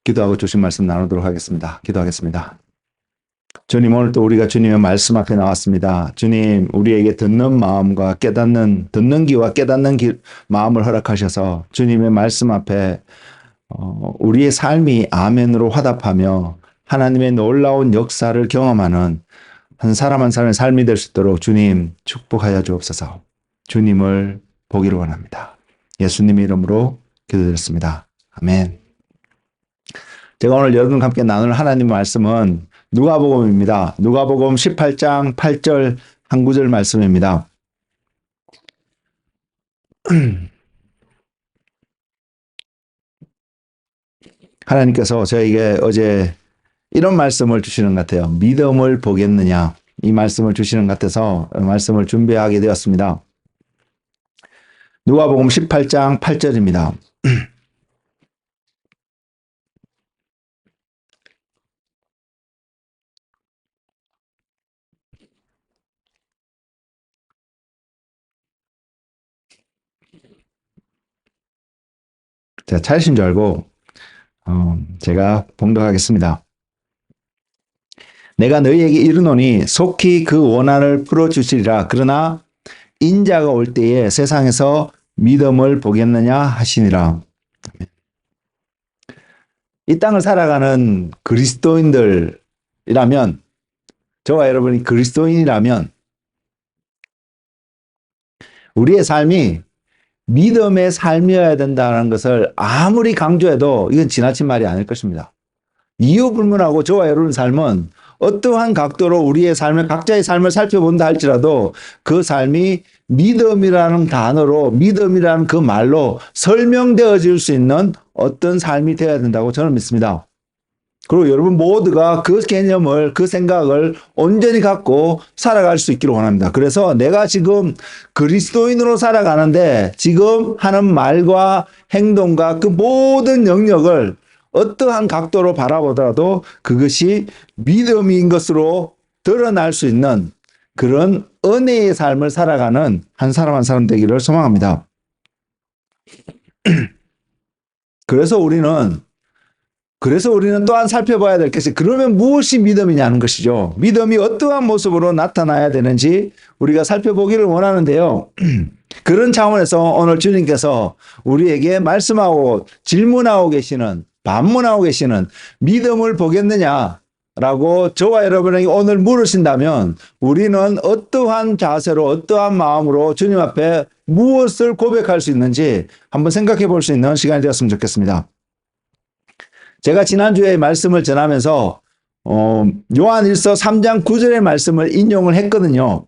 기도하고 주신 말씀 나누도록 하겠습니다. 기도하겠습니다. 주님, 오늘 또 우리가 주님의 말씀 앞에 나왔습니다. 주님, 우리에게 듣는 마음과 듣는 귀와 깨닫는 마음을 허락하셔서 주님의 말씀 앞에 우리의 삶이 아멘으로 화답하며 하나님의 놀라운 역사를 경험하는 한 사람 한 사람의 삶이 될 수 있도록 주님 축복하여 주옵소서. 주님을 보기를 원합니다. 예수님의 이름으로 기도드렸습니다. 아멘. 제가 오늘 여러분과 함께 나눌 하나님 말씀은 누가복음입니다. 누가복음 18장 8절 한 구절 말씀입니다. 하나님께서 저에게 어제 이런 말씀을 주시는 것 같아요. 믿음을 보겠느냐, 이 말씀을 주시는 것 같아서 말씀을 준비하게 되었습니다. 누가복음 18장 8절입니다. 제가 찾으신 줄 알고 제가 봉독하겠습니다. 내가 너희에게 이르노니 속히 그 원한을 풀어주시리라. 그러나 인자가 올 때에 세상에서 믿음을 보겠느냐 하시니라. 이 땅을 살아가는 그리스도인들이라면, 저와 여러분이 그리스도인이라면 우리의 삶이 믿음의 삶이어야 된다는 것을 아무리 강조해도 이건 지나친 말이 아닐 것입니다. 이유 불문하고 저와 여러분의 삶은 어떠한 각도로 우리의 삶을, 각자의 삶을 살펴본다 할지라도 그 삶이 믿음이라는 단어로, 믿음이라는 그 말로 설명되어질 수 있는 어떤 삶이 되어야 된다고 저는 믿습니다. 그리고 여러분 모두가 그 개념을, 그 생각을 온전히 갖고 살아갈 수 있기를 원합니다. 그래서 내가 지금 그리스도인으로 살아가는데 지금 하는 말과 행동과 그 모든 영역을 어떠한 각도로 바라보더라도 그것이 믿음인 것으로 드러날 수 있는 그런 은혜의 삶을 살아가는 한 사람 한 사람 되기를 소망합니다. 그래서 우리는 또한 살펴봐야 될 것이, 그러면 무엇이 믿음이냐는 것이죠. 믿음이 어떠한 모습으로 나타나야 되는지 우리가 살펴보기를 원하는데요. 그런 차원에서 오늘 주님께서 우리에게 말씀하고 질문하고 계시는, 반문하고 계시는 믿음을 보겠느냐라고 저와 여러분에게 오늘 물으신다면 우리는 어떠한 자세로, 어떠한 마음으로 주님 앞에 무엇을 고백할 수 있는지 한번 생각해 볼 수 있는 시간이 되었으면 좋겠습니다. 제가 지난주에 말씀을 전하면서 요한일서 3장 9절의 말씀을 인용을 했거든요.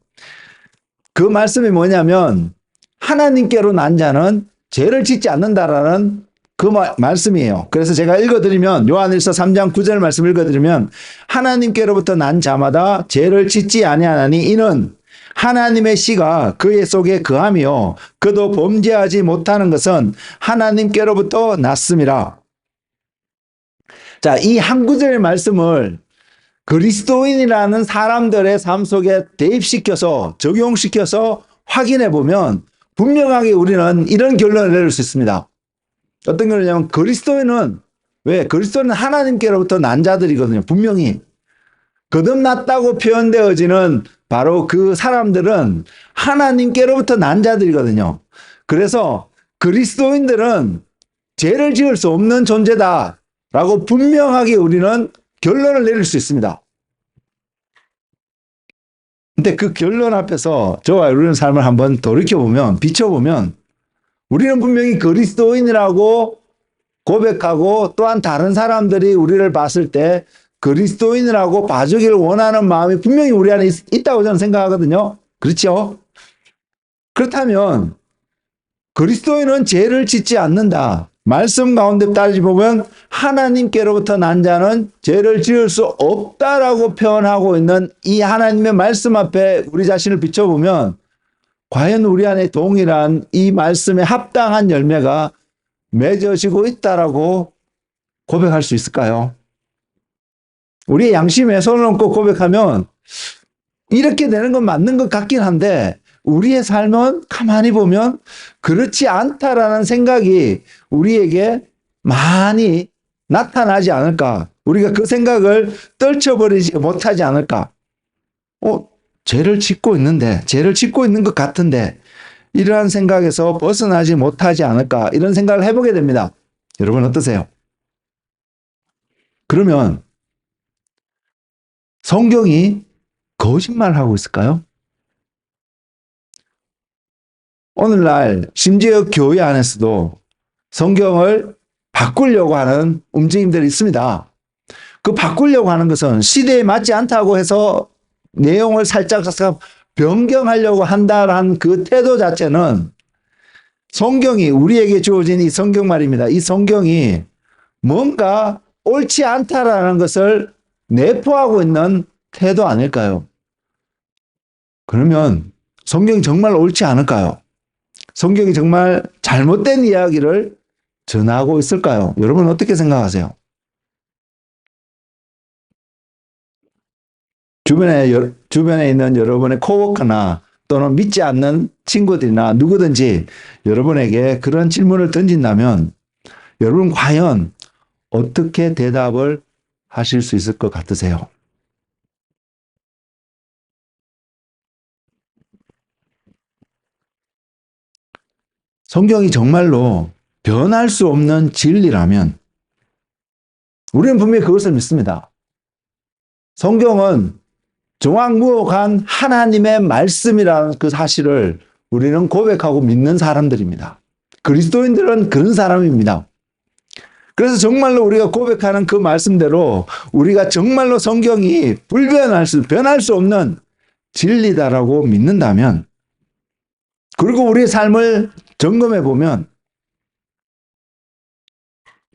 그 말씀이 뭐냐면 하나님께로 난 자는 죄를 짓지 않는다라는 그 말씀이에요. 그래서 제가 읽어드리면, 요한일서 3장 9절 말씀 읽어드리면, 하나님께로부터 난 자마다 죄를 짓지 아니하나니 이는 하나님의 씨가 그의 속에 거함이요 그도 범죄하지 못하는 것은 하나님께로부터 났음이라. 자, 이 한 구절의 말씀을 그리스도인이라는 사람들의 삶 속에 대입시켜서, 적용시켜서 확인해 보면 분명하게 우리는 이런 결론을 내릴 수 있습니다. 어떤 결론이냐면, 그리스도인은 하나님께로부터 난 자들이거든요. 분명히 거듭났다고 표현되어지는 바로 그 사람들은 하나님께로부터 난 자들이거든요. 그래서 그리스도인들은 죄를 지을 수 없는 존재다 라고 분명하게 우리는 결론을 내릴 수 있습니다. 근데 그 결론 앞에서 저와 우리의 삶을 한번 돌이켜보면, 비춰보면 우리는 분명히 그리스도인이라고 고백하고, 또한 다른 사람들이 우리를 봤을 때 그리스도인이라고 봐주기를 원하는 마음이 분명히 우리 안에 있다고 저는 생각하거든요. 그렇죠? 그렇다면 그리스도인은 죄를 짓지 않는다. 말씀 가운데 따지보면 하나님께로부터 난 자는 죄를 지을 수 없다라고 표현하고 있는 이 하나님의 말씀 앞에 우리 자신을 비춰보면 과연 우리 안에 동일한 이 말씀에 합당한 열매가 맺어지고 있다라고 고백할 수 있을까요? 우리의 양심에 손을 얹고 고백하면 이렇게 되는 건 맞는 것 같긴 한데 우리의 삶은 가만히 보면 그렇지 않다라는 생각이 우리에게 많이 나타나지 않을까? 우리가 그 생각을 떨쳐버리지 못하지 않을까? 죄를 짓고 있는데, 죄를 짓고 있는 것 같은데, 이러한 생각에서 벗어나지 못하지 않을까? 이런 생각을 해보게 됩니다. 여러분 어떠세요? 그러면 성경이 거짓말하고 있을까요? 오늘날 심지어 교회 안에서도 성경을 바꾸려고 하는 움직임들이 있습니다. 그 바꾸려고 하는 것은 시대에 맞지 않다고 해서 내용을 살짝 변경하려고 한다는 그 태도 자체는 성경이 우리에게 주어진 이 성경 말입니다. 이 성경이 뭔가 옳지 않다라는 것을 내포하고 있는 태도 아닐까요? 그러면 성경이 정말 옳지 않을까요? 성경이 정말 잘못된 이야기를 전하고 있을까요? 여러분 어떻게 생각하세요? 주변에 있는 여러분의 코워커나 또는 믿지 않는 친구들이나 누구든지 여러분에게 그런 질문을 던진다면 여러분 과연 어떻게 대답을 하실 수 있을 것 같으세요? 성경이 정말로 변할 수 없는 진리라면 우리는 분명히 그것을 믿습니다. 성경은 정확무억한 하나님의 말씀이라는 그 사실을 우리는 고백하고 믿는 사람들입니다. 그리스도인들은 그런 사람입니다. 그래서 정말로 우리가 고백하는 그 말씀대로 우리가 정말로 성경이 변할 수 없는 진리다라고 믿는다면, 그리고 우리의 삶을 점검해 보면,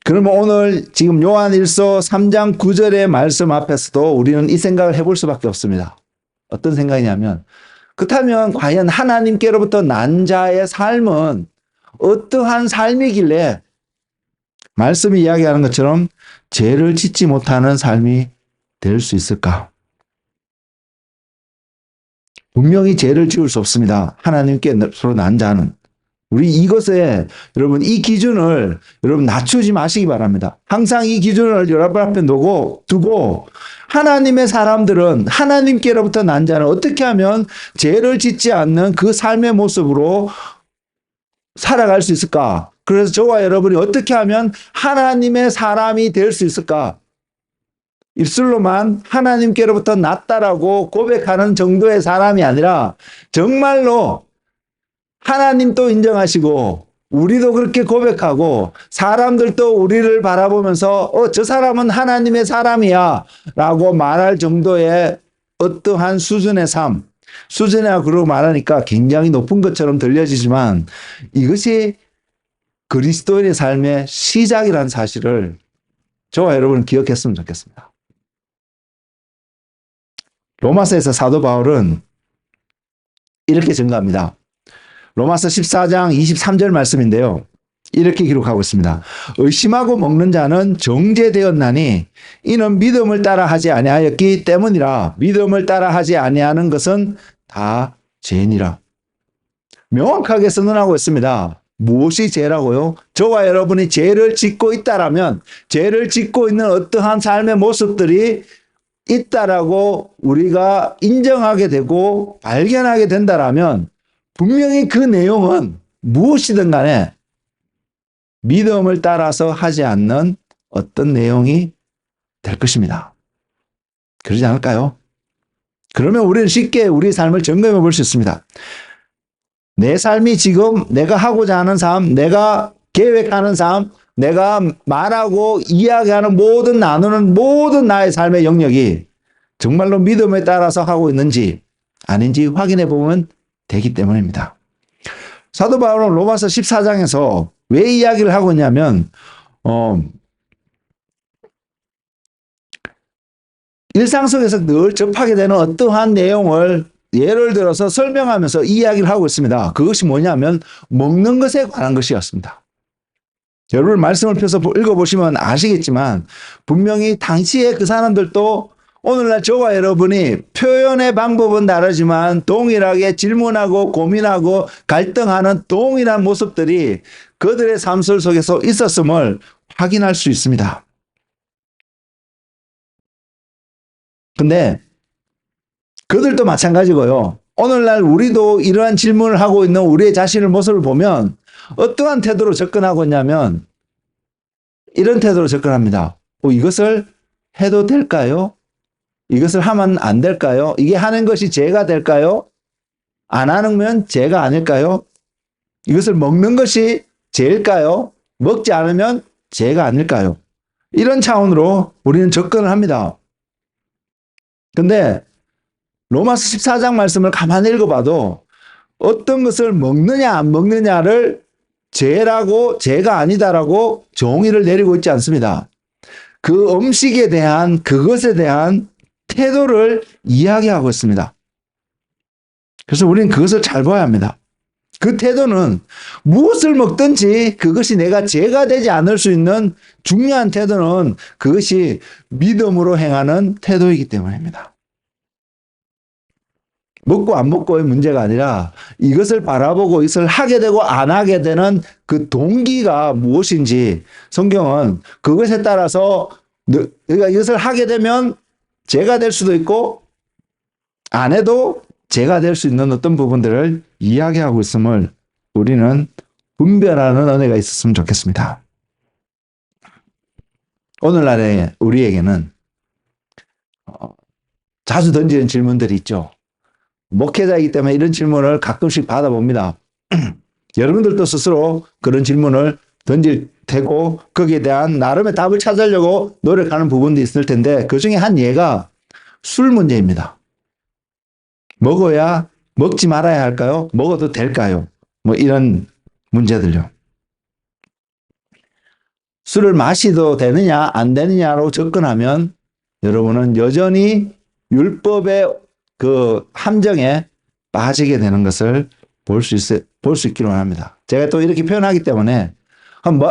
그러면 오늘 지금 요한일서 3장 9절의 말씀 앞에서도 우리는 이 생각을 해볼 수밖에 없습니다. 어떤 생각이냐면, 그렇다면 과연 하나님께로부터 난 자의 삶은 어떠한 삶이길래 말씀이 이야기하는 것처럼 죄를 짓지 못하는 삶이 될 수 있을까? 분명히 죄를 지을 수 없습니다. 하나님께로 난 자는. 우리 이것에 여러분 이 기준을 여러분 낮추지 마시기 바랍니다. 항상 이 기준을 여러분 앞에 두고 하나님의 사람들은, 하나님께로부터 난 자는 어떻게 하면 죄를 짓지 않는 그 삶의 모습으로 살아갈 수 있을까? 그래서 저와 여러분이 어떻게 하면 하나님의 사람이 될 수 있을까? 입술로만 하나님께로부터 났다라고 고백하는 정도의 사람이 아니라 정말로 하나님도 인정하시고 우리도 그렇게 고백하고 사람들도 우리를 바라보면서 저 사람은 하나님의 사람이야 라고 말할 정도의 어떠한 수준의 삶, 수준이라고 그러고 말하니까 굉장히 높은 것처럼 들려지지만 이것이 그리스도인의 삶의 시작이라는 사실을 저와 여러분은 기억했으면 좋겠습니다. 로마서에서 사도 바울은 이렇게 증거합니다. 로마서 14장 23절 말씀인데요. 이렇게 기록하고 있습니다. 의심하고 먹는 자는 정죄되었나니 이는 믿음을 따라 하지 아니하였기 때문이라. 믿음을 따라 하지 아니하는 것은 다 죄니라. 명확하게 선언하고 있습니다. 무엇이 죄라고요? 저와 여러분이 죄를 짓고 있다라면, 죄를 짓고 있는 어떠한 삶의 모습들이 있다라고 우리가 인정하게 되고 발견하게 된다라면 분명히 그 내용은 무엇이든 간에 믿음을 따라서 하지 않는 어떤 내용이 될 것입니다. 그러지 않을까요? 그러면 우리는 쉽게 우리 삶을 점검해 볼 수 있습니다. 내 삶이 지금 내가 하고자 하는 삶, 내가 계획하는 삶, 내가 말하고 이야기하는 나누는 모든 나의 삶의 영역이 정말로 믿음에 따라서 하고 있는지 아닌지 확인해 보면 되기 때문입니다. 사도 바울은 로마서 14장에서 왜 이야기를 하고 있냐면 일상 속에서 늘 접하게 되는 어떠한 내용을 예를 들어서 설명하면서 이야기를 하고 있습니다. 그것이 뭐냐면 먹는 것에 관한 것이었습니다. 여러분 말씀을 펴서 읽어보시면 아시겠지만 분명히 당시에 그 사람들도 오늘날 저와 여러분이 표현의 방법은 다르지만 동일하게 질문하고 고민하고 갈등하는 동일한 모습들이 그들의 삶 속에서 있었음을 확인할 수 있습니다. 근데 그들도 마찬가지고요. 오늘날 우리도 이러한 질문을 하고 있는 우리의 자신의 모습을 보면 어떠한 태도로 접근하고 있냐면 이런 태도로 접근합니다. 이것을 해도 될까요? 이것을 하면 안 될까요? 이게 하는 것이 죄가 될까요? 안 하면 죄가 아닐까요? 이것을 먹는 것이 죄일까요? 먹지 않으면 죄가 아닐까요? 이런 차원으로 우리는 접근을 합니다. 근데 로마서 14장 말씀을 가만히 읽어봐도 어떤 것을 먹느냐 안 먹느냐를 죄라고 죄가 아니다라고 정의를 내리고 있지 않습니다. 그 음식에 대한 그것에 대한 태도를 이야기하고 있습니다. 그래서 우리는 그것을 잘 봐야 합니다. 그 태도는 무엇을 먹든지 그것이 내가 죄가 되지 않을 수 있는 중요한 태도는 그것이 믿음으로 행하는 태도이기 때문입니다. 먹고 안 먹고의 문제가 아니라 이것을 바라보고 이것을 하게 되고 안 하게 되는 그 동기가 무엇인지 성경은 그것에 따라서 내가 이것을 하게 되면 죄가 될 수도 있고 안 해도 죄가 될 수 있는 어떤 부분들을 이야기하고 있음을 우리는 분별하는 은혜가 있었으면 좋겠습니다. 오늘날의 우리에게는 자주 던지는 질문들이 있죠. 목회자이기 때문에 이런 질문을 가끔씩 받아봅니다. 여러분들도 스스로 그런 질문을 던질 테고 거기에 대한 나름의 답을 찾으려고 노력하는 부분도 있을 텐데 그중에 한 예가 술 문제입니다. 먹어야 먹지 말아야 할까요? 먹어도 될까요? 뭐 이런 문제들요. 술을 마시도 되느냐 안 되느냐로 접근하면 여러분은 여전히 율법의 그 함정에 빠지게 되는 것을 볼 수 있기로 합니다. 제가 또 이렇게 표현하기 때문에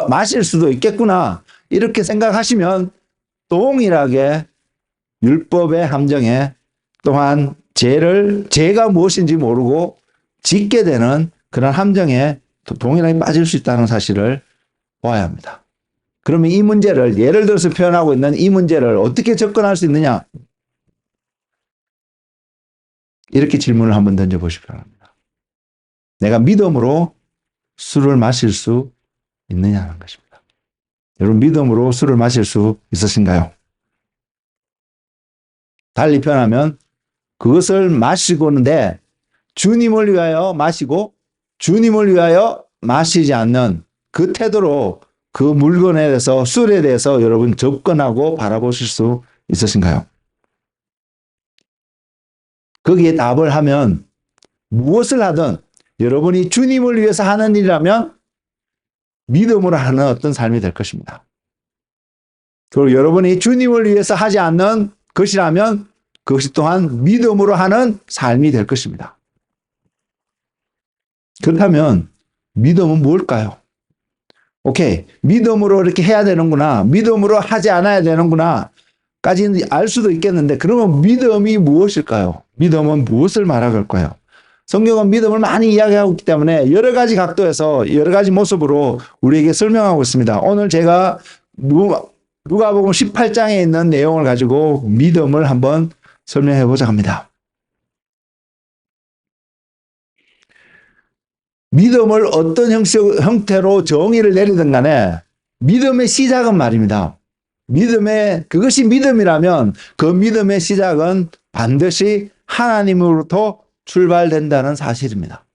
마실 수도 있겠구나 이렇게 생각하시면 동일하게 율법의 함정에 또한 죄가 무엇인지 모르고 짓게 되는 그런 함정에 동일하게 빠질 수 있다는 사실을 보아야 합니다. 그러면 이 문제를 예를 들어서 표현하고 있는 이 문제를 어떻게 접근할 수 있느냐? 이렇게 질문을 한번 던져보시기 바랍니다. 내가 믿음으로 술을 마실 수 있느냐는 것입니다. 여러분 믿음으로 술을 마실 수 있으신가요? 달리 표현하면 그것을 마시고는데 주님을 위하여 마시고 주님을 위하여 마시지 않는 그 태도로 그 물건에 대해서 술에 대해서 여러분 접근하고 바라보실 수 있으신가요? 거기에 답을 하면 무엇을 하든 여러분이 주님을 위해서 하는 일이라면 믿음으로 하는 어떤 삶이 될 것입니다. 그리고 여러분이 주님을 위해서 하지 않는 것이라면 그것이 또한 믿음으로 하는 삶이 될 것입니다. 그렇다면 믿음은 뭘까요? 오케이, 믿음으로 이렇게 해야 되는구나, 믿음으로 하지 않아야 되는구나 까지는 알 수도 있겠는데 그러면 믿음이 무엇일까요? 믿음은 무엇을 말할까요? 성경은 믿음을 많이 이야기하고 있기 때문에 여러 가지 각도에서 여러 가지 모습으로 우리에게 설명하고 있습니다. 오늘 제가 누가복음 18장에 있는 내용을 가지고 믿음을 한번 설명해 보자 합니다. 믿음을 어떤 형태로 정의를 내리든 간에 믿음의 시작은 말입니다. 그것이 믿음이라면 그 믿음의 시작은 반드시 하나님으로부터 출발된다는 사실입니다.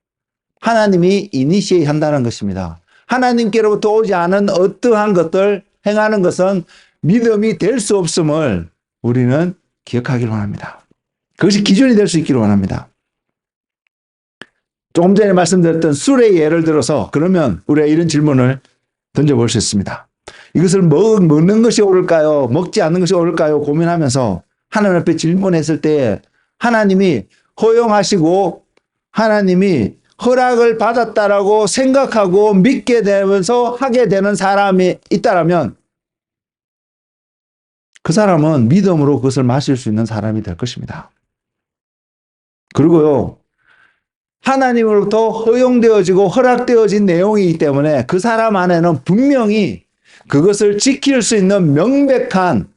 하나님이 이니시에이트 한다는 것입니다. 하나님께로부터 오지 않은 어떠한 것들 행하는 것은 믿음이 될 수 없음을 우리는 기억하기를 원합니다. 그것이 기준이 될 수 있기를 원합니다. 조금 전에 말씀드렸던 술의 예를 들어서 그러면 우리가 이런 질문을 던져볼 수 있습니다. 이것을 먹는 것이 옳을까요? 먹지 않는 것이 옳을까요? 고민하면서 하나님 앞에 질문했을 때 하나님이 허용하시고 하나님이 허락을 받았다라고 생각하고 믿게 되면서 하게 되는 사람이 있다라면 그 사람은 믿음으로 그것을 마실 수 있는 사람이 될 것입니다. 그리고요, 하나님으로부터 허용되어지고 허락되어진 내용이기 때문에 그 사람 안에는 분명히 그것을 지킬 수 있는 명백한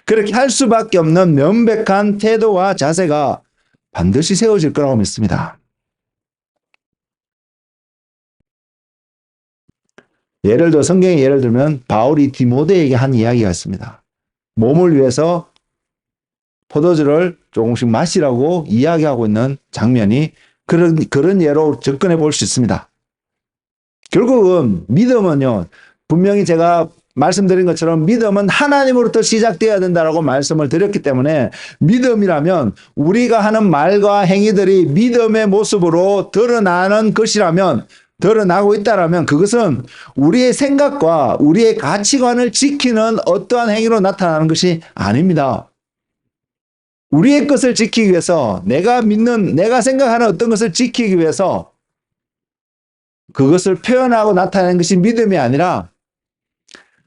그렇게 할 수밖에 없는 명백한 태도와 자세가 반드시 세워질 거라고 믿습니다. 예를 들어 성경의 예를 들면 바울이 디모데에게 한 이야기가 있습니다. 몸을 위해서 포도주를 조금씩 마시라고 이야기하고 있는 장면이 그런 예로 접근해 볼 수 있습니다. 결국은 믿음은요, 분명히 제가 말씀드린 것처럼 믿음은 하나님으로부터 시작되어야 된다라고 말씀을 드렸기 때문에 믿음이라면 우리가 하는 말과 행위들이 믿음의 모습으로 드러나는 것이라면, 드러나고 있다라면 그것은 우리의 생각과 우리의 가치관을 지키는 어떠한 행위로 나타나는 것이 아닙니다. 우리의 것을 지키기 위해서, 내가 믿는, 내가 생각하는 어떤 것을 지키기 위해서 그것을 표현하고 나타내는 것이 믿음이 아니라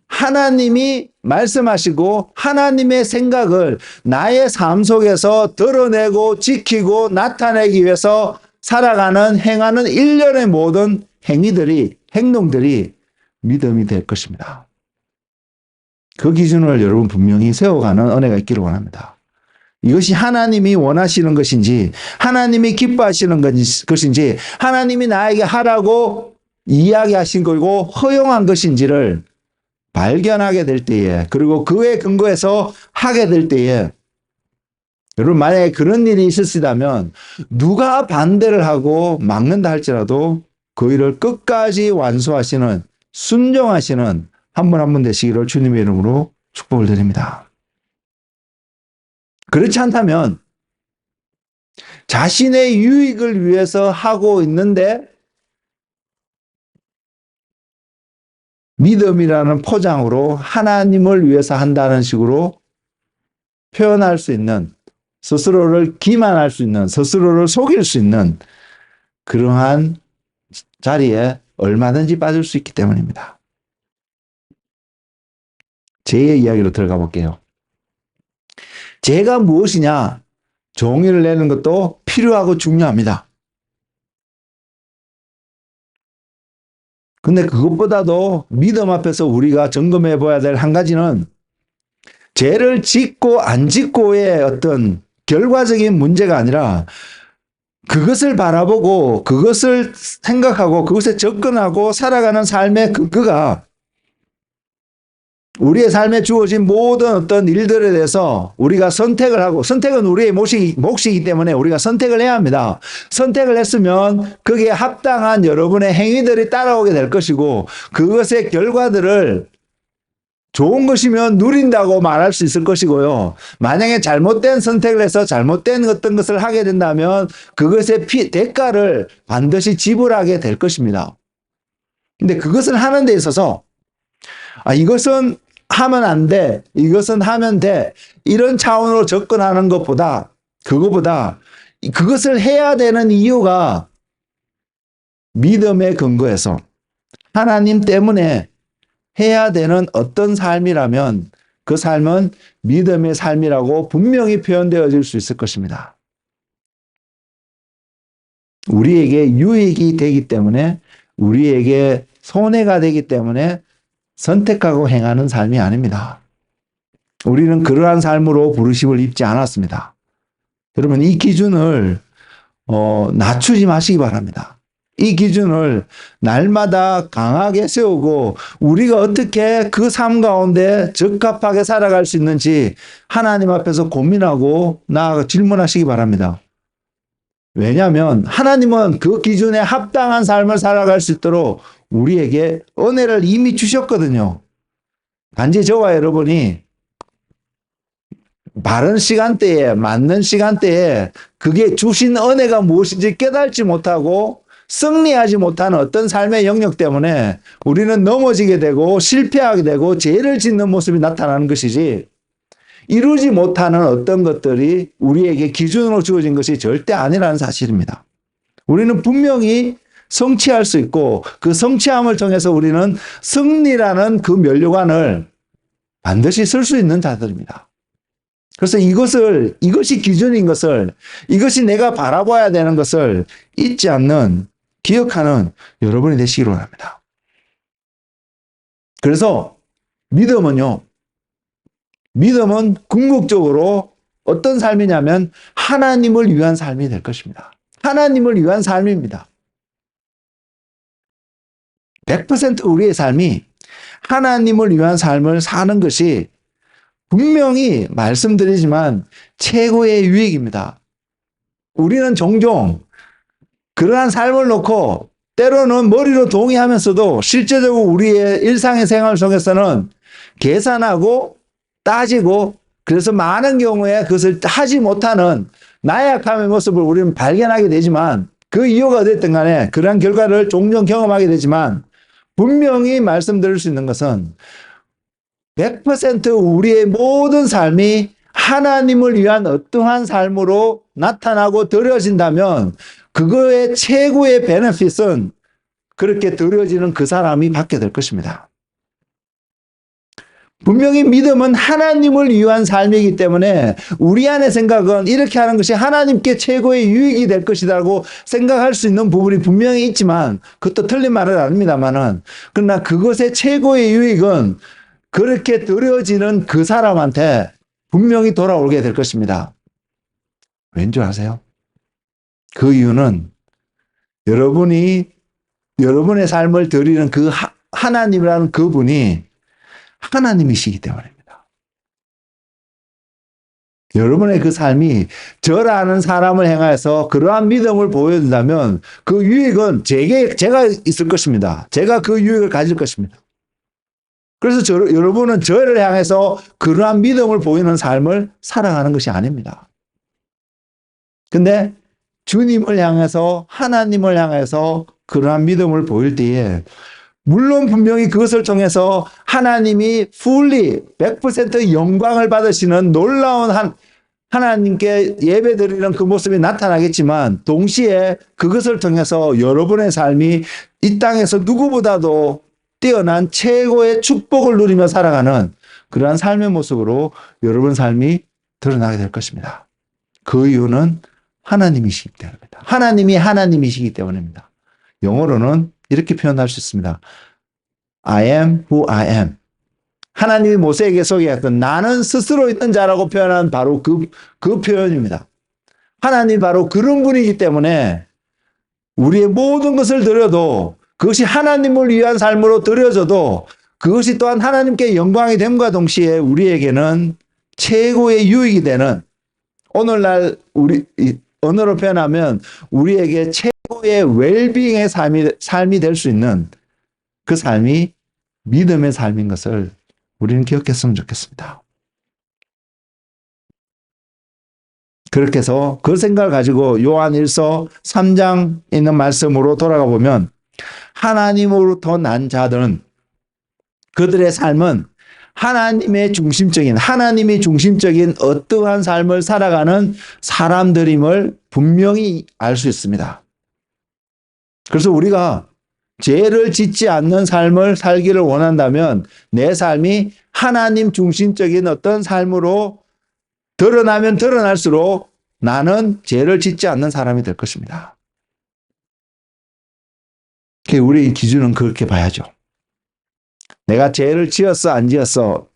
하나님이 말씀하시고 하나님의 생각을 나의 삶 속에서 드러내고 지키고 나타내기 위해서 살아가는, 행하는 일련의 모든 행위들이, 행동들이 믿음이 될 것입니다. 그 기준을 여러분 분명히 세워가는 은혜가 있기를 원합니다. 이것이 하나님이 원하시는 것인지, 하나님이 기뻐하시는 것인지, 하나님이 나에게 하라고 이야기하신 거고 허용한 것인지를 발견하게 될 때에, 그리고 그에 근거해서 하게 될 때에, 여러분 만약에 그런 일이 있으시다면 누가 반대를 하고 막는다 할지라도 그 일을 끝까지 완수하시는, 순종하시는 한 분 한 분 되시기를 주님의 이름으로 축복을 드립니다. 그렇지 않다면 자신의 유익을 위해서 하고 있는데 믿음이라는 포장으로 하나님을 위해서 한다는 식으로 표현할 수 있는, 스스로를 기만할 수 있는, 스스로를 속일 수 있는 그러한 자리에 얼마든지 빠질 수 있기 때문입니다. 제 이야기로 들어가 볼게요. 죄가 무엇이냐? 정의를 내는 것도 필요하고 중요합니다. 근데 그것보다도 믿음 앞에서 우리가 점검해 봐야 될 한 가지는 죄를 짓고 안 짓고의 어떤 결과적인 문제가 아니라 그것을 바라보고 그것을 생각하고 그것에 접근하고 살아가는 삶의 근거가 우리의 삶에 주어진 모든 어떤 일들에 대해서 우리가 선택을 하고, 선택은 우리의 몫이기 때문에 우리가 선택을 해야 합니다. 선택을 했으면 거기에 합당한 여러분의 행위들이 따라오게 될 것이고, 그것의 결과들을 좋은 것이면 누린다고 말할 수 있을 것이고요. 만약에 잘못된 선택을 해서 잘못된 어떤 것을 하게 된다면 그것의 대가를 반드시 지불하게 될 것입니다. 근데 그것을 하는 데 있어서 이것은 하면 안 돼, 이것은 하면 돼, 이런 차원으로 접근하는 것보다, 그것을 해야 되는 이유가 믿음의 근거에서 하나님 때문에 해야 되는 어떤 삶이라면 그 삶은 믿음의 삶이라고 분명히 표현되어질 수 있을 것입니다. 우리에게 유익이 되기 때문에, 우리에게 손해가 되기 때문에 선택하고 행하는 삶이 아닙니다. 우리는 그러한 삶으로 부르심을 입지 않았습니다. 여러분 이 기준을 낮추지 마시기 바랍니다. 이 기준을 날마다 강하게 세우고 우리가 어떻게 그 삶 가운데 적합하게 살아갈 수 있는지 하나님 앞에서 고민하고 나아가 질문하시기 바랍니다. 왜냐하면 하나님은 그 기준에 합당한 삶을 살아갈 수 있도록 우리에게 은혜를 이미 주셨거든요. 단지 저와 여러분이 바른 시간대에, 맞는 시간대에 그게 주신 은혜가 무엇인지 깨닫지 못하고 승리하지 못하는 어떤 삶의 영역 때문에 우리는 넘어지게 되고 실패하게 되고 죄를 짓는 모습이 나타나는 것이지, 이루지 못하는 어떤 것들이 우리에게 기준으로 주어진 것이 절대 아니라는 사실입니다. 우리는 분명히 성취할 수 있고 그 성취함을 통해서 우리는 승리라는 그 면류관을 반드시 쓸 수 있는 자들입니다. 그래서 이것이 기준인 것을, 이것이 내가 바라봐야 되는 것을 잊지 않는, 기억하는 여러분이 되시기를 원합니다. 그래서 믿음은요, 믿음은 궁극적으로 어떤 삶이냐면 하나님을 위한 삶이 될 것입니다. 하나님을 위한 삶입니다. 100% 우리의 삶이 하나님을 위한 삶을 사는 것이 분명히 말씀드리지만 최고의 유익입니다. 우리는 종종 그러한 삶을 놓고 때로는 머리로 동의하면서도 실제적으로 우리의 일상의 생활 속에서는 계산하고 따지고 그래서 많은 경우에 그것을 하지 못하는 나약함의 모습을 우리는 발견하게 되지만 그 이유가 어쨌든 간에 그러한 결과를 종종 경험하게 되지만 분명히 말씀드릴 수 있는 것은 100% 우리의 모든 삶이 하나님을 위한 어떠한 삶으로 나타나고 드려진다면 그거의 최고의 베네핏은 그렇게 드려지는 그 사람이 받게 될 것입니다. 분명히 믿음은 하나님을 위한 삶이기 때문에 우리 안의 생각은 이렇게 하는 것이 하나님께 최고의 유익이 될 것이라고 생각할 수 있는 부분이 분명히 있지만 그것도 틀린 말은 아닙니다만은 그러나 그것의 최고의 유익은 그렇게 드려지는 그 사람한테 분명히 돌아오게 될 것입니다. 왠지 아세요? 그 이유는 여러분이 여러분의 삶을 드리는 그 하나님이라는 그분이 하나님이시기 때문입니다. 여러분의 그 삶이 저라는 사람을 향해서 그러한 믿음을 보여준다면 그 유익은 제가 있을 것입니다. 제가 그 유익을 가질 것입니다. 그래서 여러분은 저를 향해서 그러한 믿음을 보이는 삶을 살아가는 것이 아닙니다. 근데 주님을 향해서 하나님을 향해서 그러한 믿음을 보일 때에 물론 분명히 그것을 통해서 하나님이 fully 100% 영광을 받으시는 놀라운 하나님께 예배드리는 그 모습이 나타나겠지만 동시에 그것을 통해서 여러분의 삶이 이 땅에서 누구보다도 뛰어난 최고의 축복을 누리며 살아가는 그러한 삶의 모습으로 여러분 삶이 드러나게 될 것입니다. 그 이유는 하나님이시기 때문입니다. 하나님이 하나님이시기 때문입니다. 영어로는 이렇게 표현할 수 있습니다. I am who I am. 하나님이 모세에게 소개했던 나는 스스로 있는 자라고 표현한 바로 그 표현입니다. 하나님이 바로 그런 분이기 때문에 우리의 모든 것을 드려도 그것이 하나님을 위한 삶으로 드려져도 그것이 또한 하나님께 영광이 됨과 동시에 우리에게는 최고의 유익이 되는 오늘날 우리 언어로 표현하면 우리에게 최고의 웰빙의 삶이 될 수 있는 그 삶이 믿음의 삶인 것을 우리는 기억했으면 좋겠습니다. 그렇게 해서 그 생각을 가지고 요한 1서 3장 있는 말씀으로 돌아가 보면 하나님으로부터 난 자들은 그들의 삶은 하나님이 중심적인 어떠한 삶을 살아가는 사람들임을 분명히 알 수 있습니다. 그래서 우리가 죄를 짓지 않는 삶을 살기를 원한다면 내 삶이 하나님 중심적인 어떤 삶으로 드러나면 드러날수록 나는 죄를 짓지 않는 사람이 될 것입니다. 우리의 기준은 그렇게 봐야죠. 내가 죄를 지었어, 안 지었어.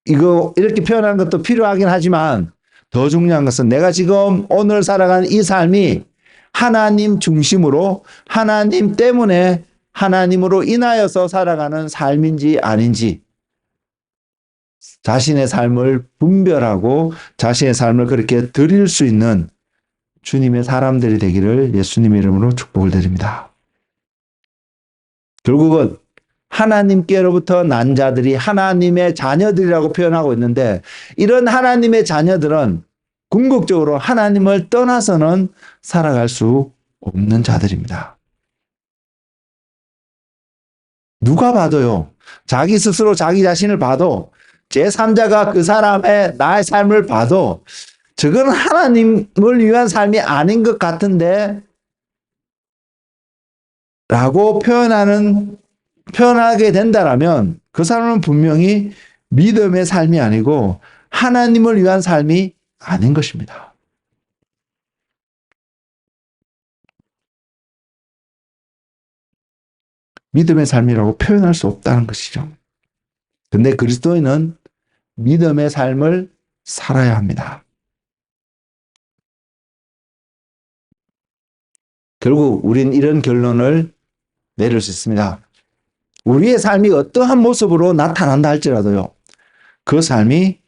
이거 이렇게 표현하는 것도 필요하긴 하지만 더 중요한 것은 내가 지금 오늘 살아가는 이 삶이 하나님 중심으로 하나님 때문에 하나님으로 인하여서 살아가는 삶인지 아닌지 자신의 삶을 분별하고 자신의 삶을 그렇게 드릴 수 있는 주님의 사람들이 되기를 예수님의 이름으로 축복을 드립니다. 결국은 하나님께로부터 난 자들이 하나님의 자녀들이라고 표현하고 있는데 이런 하나님의 자녀들은 궁극적으로 하나님을 떠나서는 살아갈 수 없는 자들입니다. 누가 봐도요. 자기 스스로 자기 자신을 봐도 제3자가 그 사람의 나의 삶을 봐도 저건 하나님을 위한 삶이 아닌 것 같은데 라고 표현하게 된다라면 그 사람은 분명히 믿음의 삶이 아니고 하나님을 위한 삶이 아닌 것입니다. 믿음의 삶이라고 표현할 수 없다는 것이죠. 근데 그리스도인은 믿음의 삶을 살아야 합니다. 결국 우린 이런 결론을 내릴 수 있습니다. 우리의 삶이 어떠한 모습으로 나타난다 할지라도요, 그 삶이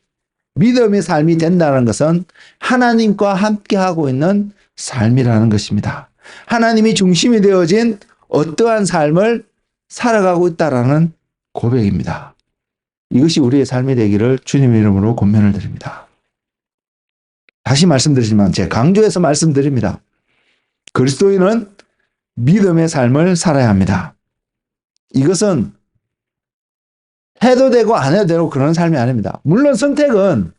믿음의 삶이 된다는 것은 하나님과 함께하고 있는 삶이라는 것입니다. 하나님이 중심이 되어진 어떠한 삶을 살아가고 있다라는 고백입니다. 이것이 우리의 삶이 되기를 주님의 이름으로 권면을 드립니다. 다시 말씀드리지만 제가 강조해서 말씀드립니다. 그리스도인은 믿음의 삶을 살아야 합니다. 이것은 해도 되고 안 해도 되고 그런 삶이 아닙니다. 물론 선택은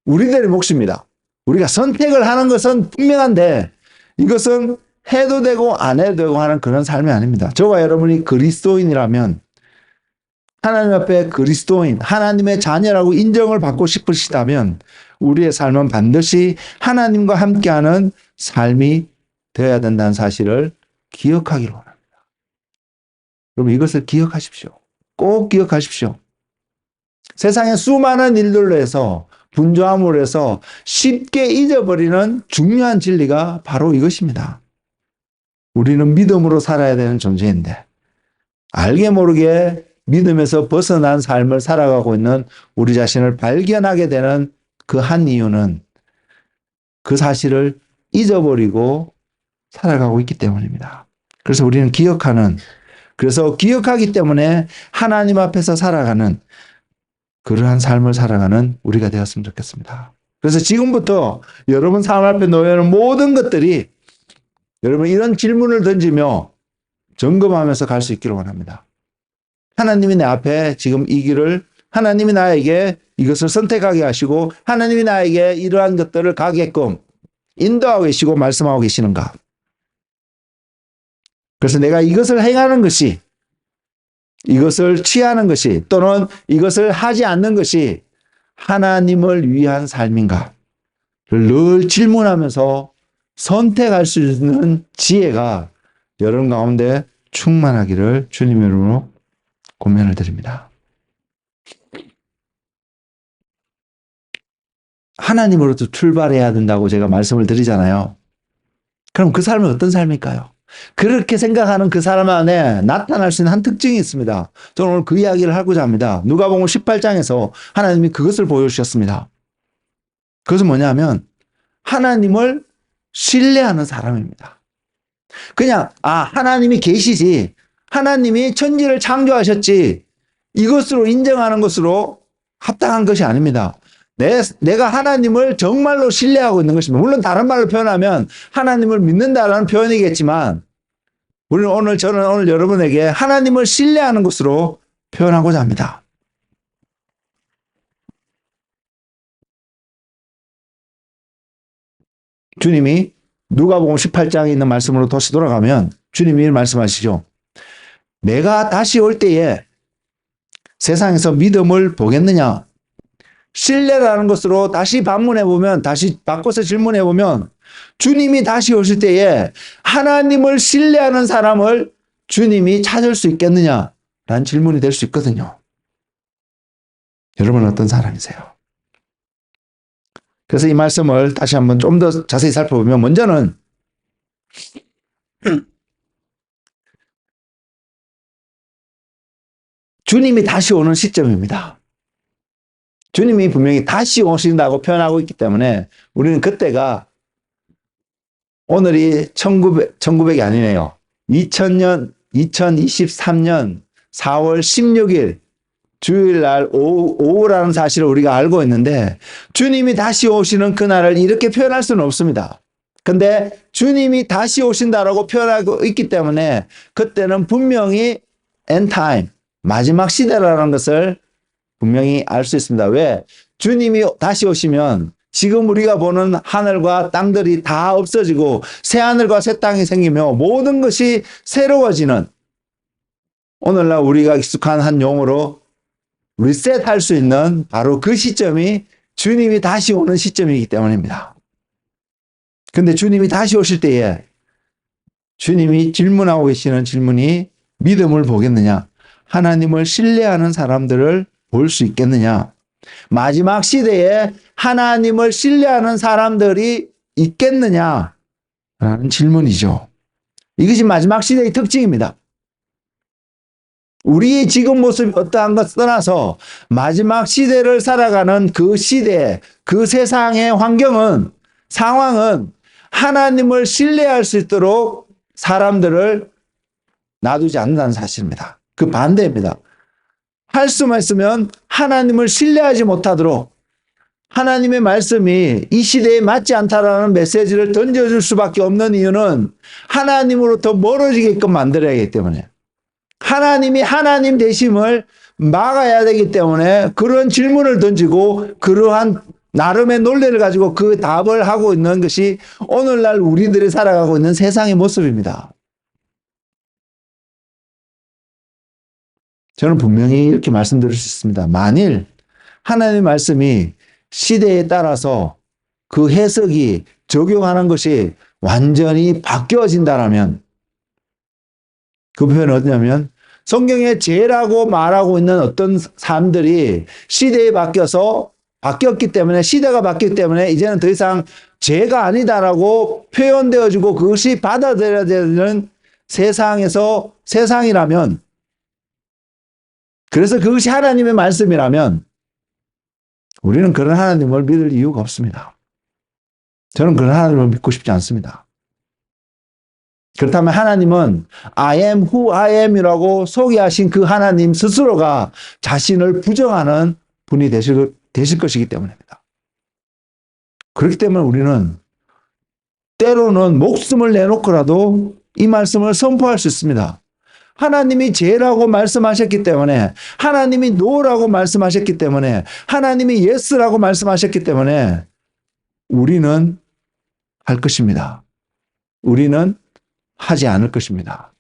우리들의 몫입니다. 우리가 선택을 하는 것은 분명한데 이것은 해도 되고 안 해도 되고 하는 그런 삶이 아닙니다. 저와 여러분이 그리스도인이라면 하나님 앞에 그리스도인, 하나님의 자녀라고 인정을 받고 싶으시다면 우리의 삶은 반드시 하나님과 함께하는 삶이 되어야 된다는 사실을 기억하기를 원합니다. 여러분 이것을 기억하십시오. 꼭 기억하십시오. 세상에 수많은 일들로 해서 분주함으로 해서 쉽게 잊어버리는 중요한 진리가 바로 이것입니다. 우리는 믿음으로 살아야 되는 존재인데 알게 모르게 믿음에서 벗어난 삶을 살아가고 있는 우리 자신을 발견하게 되는 그 한 이유는 그 사실을 잊어버리고 살아가고 있기 때문입니다. 그래서 우리는 그래서 기억하기 때문에 하나님 앞에서 살아가는 그러한 삶을 살아가는 우리가 되었으면 좋겠습니다. 그래서 지금부터 여러분 삶 앞에 놓여있는 모든 것들이 여러분 이런 질문을 던지며 점검하면서 갈 수 있기를 원합니다. 하나님이 내 앞에 지금 이 길을 하나님이 나에게 이것을 선택하게 하시고 하나님이 나에게 이러한 것들을 가게끔 인도하고 계시고 말씀하고 계시는가? 그래서 내가 이것을 행하는 것이 이것을 취하는 것이 또는 이것을 하지 않는 것이 하나님을 위한 삶인가를 늘 질문하면서 선택할 수 있는 지혜가 여러분 가운데 충만하기를 주님의 이름으로 권면을 드립니다. 하나님으로부터 출발해야 된다고 제가 말씀을 드리잖아요. 그럼 그 삶은 어떤 삶일까요? 그렇게 생각하는 그 사람 안에 나타날 수 있는 한 특징이 있습니다. 저는 오늘 그 이야기를 하고자 합니다. 누가복음 18장에서 하나님이 그것을 보여주셨습니다. 그것은 뭐냐면 하나님을 신뢰하는 사람입니다. 그냥 하나님이 계시지, 하나님이 천지를 창조하셨지, 이것으로 인정하는 것으로 합당한 것이 아닙니다. 내가 하나님을 정말로 신뢰하고 있는 것입니다. 물론 다른 말로 표현하면 하나님을 믿는다라는 표현이겠지만 저는 오늘 여러분에게 하나님을 신뢰하는 것으로 표현하고자 합니다. 주님이 누가복음 18장에 있는 말씀으로 다시 돌아가면 주님이 말씀하시죠. 내가 다시 올 때에 세상에서 믿음을 보겠느냐? 신뢰라는 것으로 다시 반문해보면, 다시 바꿔서 질문해보면 주님이 다시 오실 때에 하나님을 신뢰하는 사람을 주님이 찾을 수 있겠느냐라는 질문이 될 수 있거든요. 여러분은 어떤 사람이세요? 그래서 이 말씀을 다시 한번 좀 더 자세히 살펴보면 먼저는 주님이 다시 오는 시점입니다. 주님이 분명히 다시 오신다고 표현하고 있기 때문에 우리는 그때가 오늘이 1900이 아니네요. 2023년 4월 16일 주일날 오후라는 사실을 우리가 알고 있는데 주님이 다시 오시는 그날을 이렇게 표현할 수는 없습니다. 근데 주님이 다시 오신다라고 표현하고 있기 때문에 그때는 분명히 end time, 마지막 시대라는 것을 분명히 알 수 있습니다. 왜? 주님이 다시 오시면 지금 우리가 보는 하늘과 땅들이 다 없어지고 새 하늘과 새 땅이 생기며 모든 것이 새로워지는, 오늘날 우리가 익숙한 한 용어로 리셋할 수 있는 바로 그 시점이 주님이 다시 오는 시점이기 때문입니다. 근데 주님이 다시 오실 때에 주님이 질문하고 계시는 질문이 믿음을 보겠느냐? 하나님을 신뢰하는 사람들을 볼 수 있겠느냐? 마지막 시대에 하나님을 신뢰하는 사람들이 있겠느냐라는 질문이죠. 이것이 마지막 시대의 특징입니다. 우리의 지금 모습이 어떠한 것을 떠나서 마지막 시대를 살아가는 그 시대, 그 세상의 환경은, 상황은 하나님을 신뢰할 수 있도록 사람들을 놔두지 않는다는 사실입니다. 그 반대입니다. 할 수만 있으면 하나님을 신뢰하지 못하도록 하나님의 말씀이 이 시대에 맞지 않다라는 메시지를 던져줄 수밖에 없는 이유는 하나님으로부터 멀어지게끔 만들어야 하기 때문에, 하나님이 하나님 되심을 막아야 되기 때문에 그런 질문을 던지고 그러한 나름의 논리를 가지고 그 답을 하고 있는 것이 오늘날 우리들이 살아가고 있는 세상의 모습입니다. 저는 분명히 이렇게 말씀드릴 수 있습니다. 만일 하나님의 말씀이 시대에 따라서 그 해석이 적용하는 것이 완전히 바뀌어진다라면, 그 표현은 어디냐면 성경에 죄라고 말하고 있는 어떤 사람들이 시대에 바뀌었기 때문에, 시대가 바뀌었기 때문에 이제는 더 이상 죄가 아니다라고 표현되어지고 그것이 받아들여야 되는 세상이라면, 그래서 그것이 하나님의 말씀이라면 우리는 그런 하나님을 믿을 이유가 없습니다. 저는 그런 하나님을 믿고 싶지 않습니다. 그렇다면 하나님은 I am who I am 이라고 소개하신 그 하나님 스스로가 자신을 부정하는 분이 되실 것이기 때문입니다. 그렇기 때문에 우리는 때로는 목숨을 내놓고라도 이 말씀을 선포할 수 있습니다. 하나님이 죄라고 말씀하셨기 때문에, 하나님이 노라고 말씀하셨기 때문에, 하나님이 예스라고 말씀하셨기 때문에 우리는 할 것입니다. 우리는 하지 않을 것입니다.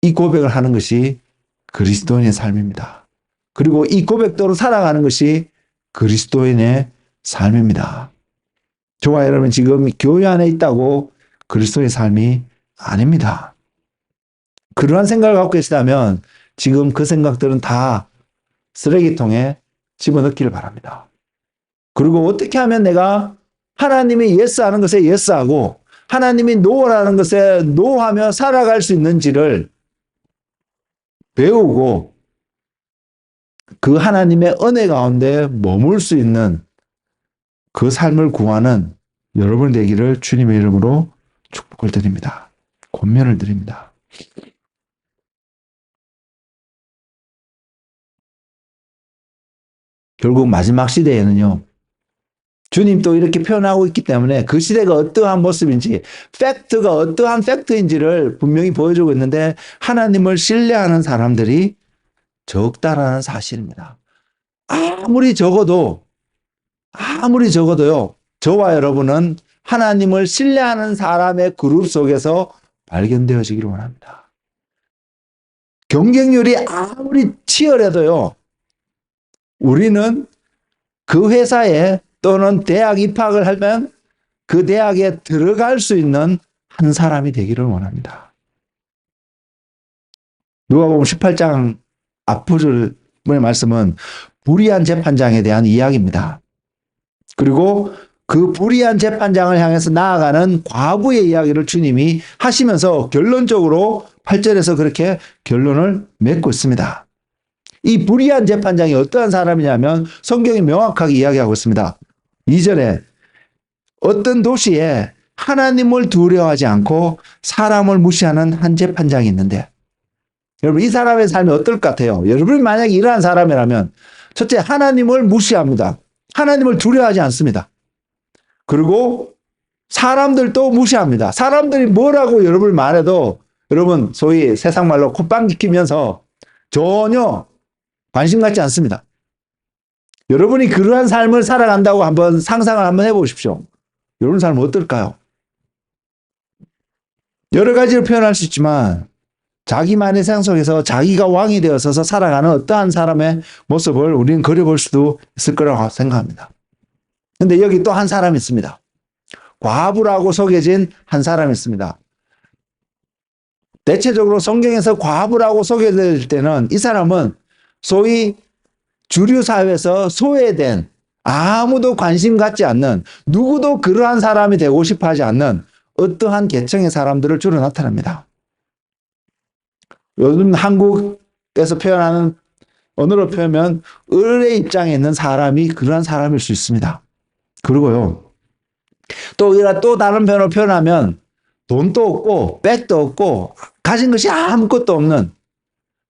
이 고백을 하는 것이 그리스도인의 삶입니다. 그리고 이 고백대로 살아가는 것이 그리스도인의 삶입니다. 저와 여러분 지금 교회 안에 있다고 그리스도의 삶이 아닙니다. 그러한 생각을 갖고 계시다면 지금 그 생각들은 다 쓰레기통에 집어넣기를 바랍니다. 그리고 어떻게 하면 내가 하나님이 예스하는 것에 예스하고 하나님이 노라는 것에 노하며 살아갈 수 있는지를 배우고 그 하나님의 은혜 가운데 머물 수 있는 그 삶을 구하는 여러분 되기를 주님의 이름으로 축복을 드립니다. 권면을 드립니다. 결국 마지막 시대에는요, 주님도 이렇게 표현하고 있기 때문에 그 시대가 어떠한 모습인지, 팩트가 어떠한 팩트인지를 분명히 보여주고 있는데 하나님을 신뢰하는 사람들이 적다라는 사실입니다. 아무리 적어도요, 저와 여러분은 하나님을 신뢰하는 사람의 그룹 속에서 발견되어지기를 원합니다. 경쟁률이 아무리 치열해도요, 우리는 그 회사에 또는 대학 입학을 하면 그 대학에 들어갈 수 있는 한 사람이 되기를 원합니다. 누가복음 18장 앞부분의 말씀은 불의한 재판장에 대한 이야기입니다. 그리고 그 불의한 재판장을 향해서 나아가는 과부의 이야기를 주님이 하시면서 결론적으로 8절에서 그렇게 결론을 맺고 있습니다. 이 불의한 재판장이 어떠한 사람이냐면 성경이 명확하게 이야기하고 있습니다. 2절에 어떤 도시에 하나님을 두려워하지 않고 사람을 무시하는 한 재판장이 있는데, 여러분 이 사람의 삶이 어떨 것 같아요? 여러분이 만약에 이러한 사람이라면 첫째, 하나님을 무시합니다. 하나님을 두려워하지 않습니다. 그리고 사람들도 무시합니다. 사람들이 뭐라고 여러분을 말해도 여러분 소위 세상 말로 콧방귀 뀌면서 전혀 관심 갖지 않습니다. 여러분이 그러한 삶을 살아간다고 한번 상상을 한번 해보십시오. 여러분 삶은 어떨까요? 여러 가지로 표현할 수 있지만 자기만의 세상 속에서 자기가 왕이 되어서 살아가는 어떠한 사람의 모습을 우리는 그려볼 수도 있을 거라고 생각합니다. 근데 여기 또 한 사람이 있습니다. 과부라고 소개진 한 사람이 있습니다. 대체적으로 성경에서 과부라고 소개될 때는 이 사람은 소위 주류 사회에서 소외된 아무도 관심 갖지 않는 누구도 그러한 사람이 되고 싶어 하지 않는 어떠한 계층의 사람들을 주로 나타냅니다. 요즘 한국에서 표현하는 언어로 표현하면 을의 입장에 있는 사람이 그러한 사람일 수 있습니다. 그리고요. 또 우리가 또 다른 표현으로 표현하면 돈도 없고 백도 없고 가진 것이 아무것도 없는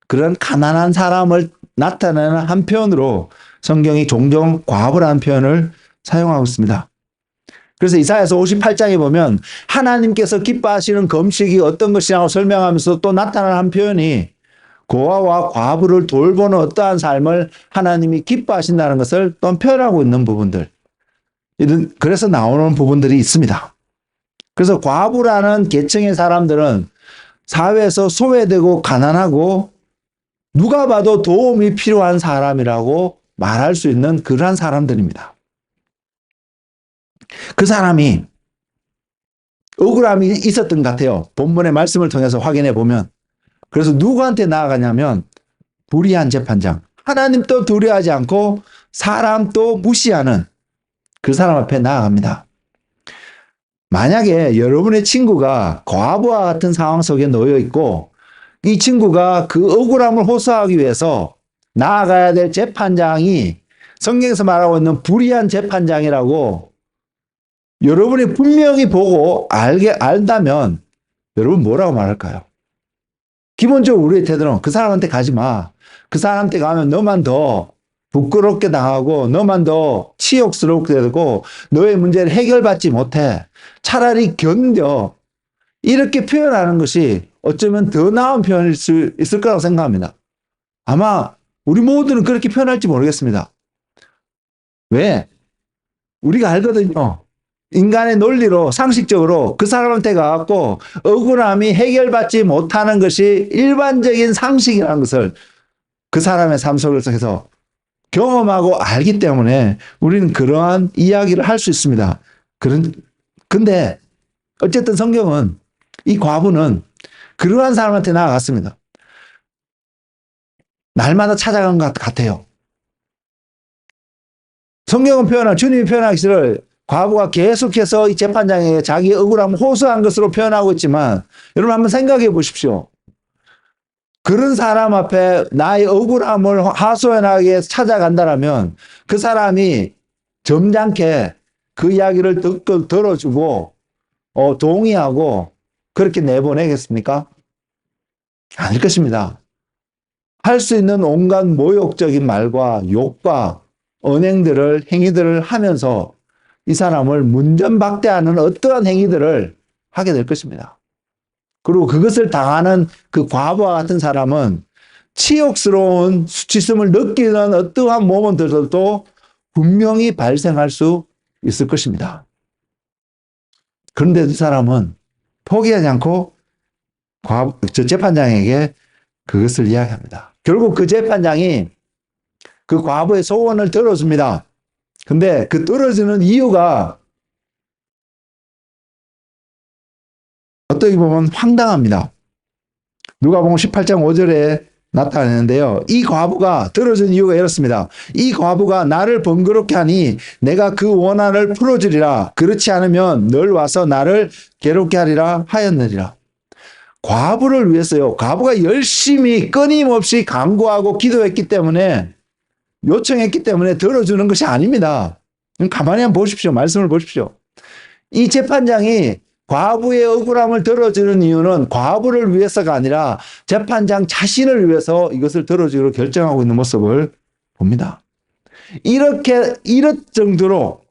그런 가난한 사람을 나타내는 한 표현으로 성경이 종종 과부라는 표현을 사용하고 있습니다. 그래서 이사야서 58장에 보면 하나님께서 기뻐하시는 금식이 어떤 것이냐고 설명하면서 또 나타나는 한 표현이 고아와 과부를 돌보는 어떠한 삶을 하나님이 기뻐하신다는 것을 또 표현하고 있는 부분들. 그래서 나오는 부분들이 있습니다. 그래서 과부라는 계층의 사람들은 사회에서 소외되고 가난하고 누가 봐도 도움이 필요한 사람이라고 말할 수 있는 그러한 사람들입니다. 그 사람이 억울함이 있었던 것 같아요. 본문의 말씀을 통해서 확인해 보면. 그래서 누구한테 나아가냐면 불의한 재판장. 하나님도 두려워하지 않고 사람도 무시하는 그 사람 앞에 나아갑니다. 만약에 여러분의 친구가 과부와 같은 상황 속에 놓여 있고 이 친구가 그 억울함을 호소하기 위해서 나아가야 될 재판장이 성경에서 말하고 있는 불의한 재판장이라고 여러분이 분명히 보고 알다면 여러분 뭐라고 말할까요? 기본적으로 우리의 태도는 그 사람한테 가지 마. 그 사람한테 가면 너만 더 부끄럽게 당하고 너만 더 치욕스럽게 되고 너의 문제를 해결받지 못해. 차라리 견뎌. 이렇게 표현하는 것이 어쩌면 더 나은 표현일 수 있을 거라고 생각합니다. 아마 우리 모두는 그렇게 표현할지 모르겠습니다. 왜? 우리가 알거든요. 인간의 논리로 상식적으로 그 사람한테 가갖고 억울함이 해결받지 못하는 것이 일반적인 상식이라는 것을 그 사람의 삶 속에서 경험하고 알기 때문에 우리는 그러한 이야기를 할 수 있습니다. 근데 어쨌든 성경은 이 과부는 그러한 사람한테 나아갔습니다. 날마다 찾아간 것 같아요. 성경은 주님이 표현하기를 과부가 계속해서 이 재판장에게 자기 억울함을 호소한 것으로 표현하고 있지만 여러분 한번 생각해 보십시오. 그런 사람 앞에 나의 억울함을 하소연하기 위해서 찾아간다면 그 사람이 점잖게 그 이야기를 듣고 들어주고 동의하고 그렇게 내보내겠습니까? 아닐 것입니다. 할 수 있는 온갖 모욕적인 말과 욕과 언행들을 행위들을 하면서 이 사람을 문전박대하는 어떠한 행위들을 하게 될 것입니다. 그리고 그것을 당하는 그 과부와 같은 사람은 치욕스러운 수치심을 느끼는 어떠한 모먼트들도 분명히 발생할 수 있을 것입니다. 그런데 이 사람은 포기하지 않고 재판장에게 그것을 이야기합니다. 결국 그 재판장이 그 과부의 소원을 들어줍니다. 근데 그 떨어지는 이유가 어떻게 보면 황당합니다. 누가복음 18장 5절에 나타내는데요. 이 과부가 들어준 이유가 이렇습니다. 이 과부가 나를 번거롭게 하니 내가 그 원한을 풀어주리라. 그렇지 않으면 널 와서 나를 괴롭게 하리라 하였느니라. 과부를 위해서요. 과부가 열심히 끊임없이 간구하고 기도했기 때문에 요청했기 때문에 들어주는 것이 아닙니다. 가만히 한번 보십시오. 말씀을 보십시오. 이 재판장이 과부의 억울함을 들어주는 이유는 과부를 위해서가 아니라 재판장 자신을 위해서 이것을 들어주기로 결정하고 있는 모습을 봅니다. 이럴 정도로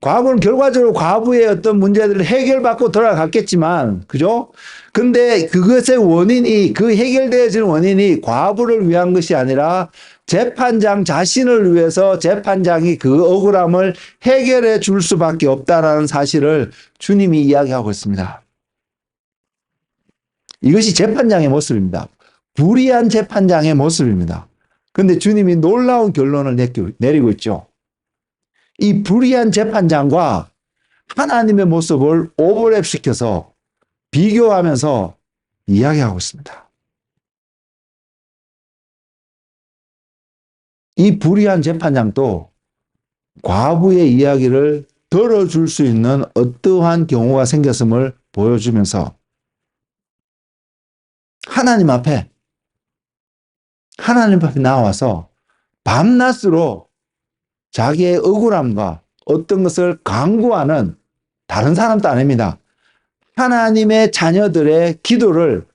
과부는 결과적으로 과부의 어떤 문제들을 해결받고 돌아갔겠지만, 그죠? 근데 그것의 원인이, 그 해결되어지는 원인이 과부를 위한 것이 아니라 재판장 자신을 위해서 재판장이 그 억울함을 해결해 줄 수밖에 없다라는 사실을 주님이 이야기하고 있습니다. 이것이 재판장의 모습입니다. 불의한 재판장의 모습입니다. 그런데 주님이 놀라운 결론을 내리고 있죠. 이 불의한 재판장과 하나님의 모습을 오버랩시켜서 비교하면서 이야기하고 있습니다. 이 불의한 재판장도 과부의 이야기를 들어줄 수 있는 어떠한 경우가 생겼음을 보여주면서 하나님 앞에 나와서 밤낮으로 자기의 억울함과 어떤 것을 강구하는 다른 사람도 아닙니다. 하나님의 자녀들의 기도를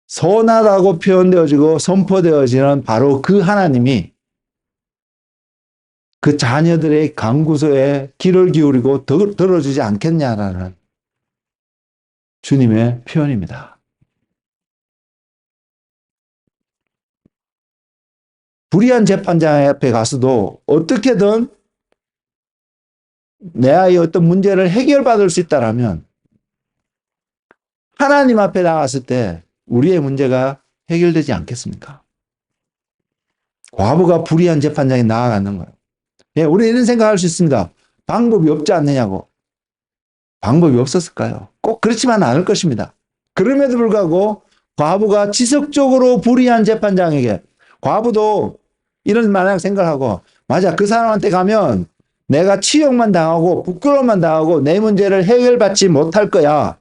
선하다고 표현되어지고 선포되어지는 바로 그 하나님이 그 자녀들의 강구소에 귀를 기울이고 들어주지 않겠냐라는 주님의 표현입니다. 불의한 재판장 앞에 가서도 어떻게든 내 아이의 어떤 문제를 해결받을 수 있다라면 하나님 앞에 나갔을 때 우리의 문제가 해결되지 않겠습니까? 과부가 불의한 재판장에 나아가는 거예요. 예, 우리 이런 생각할 수 있습니다. 방법이 없지 않느냐고. 방법이 없었을까요? 꼭 그렇지만 않을 것입니다. 그럼에도 불구하고 과부가 지속적으로 불의한 재판장에게, 과부도 이런 만약 생각하고, 맞아, 그 사람한테 가면 내가 치욕만 당하고 부끄러움만 당하고 내 문제를 해결받지 못할 거야.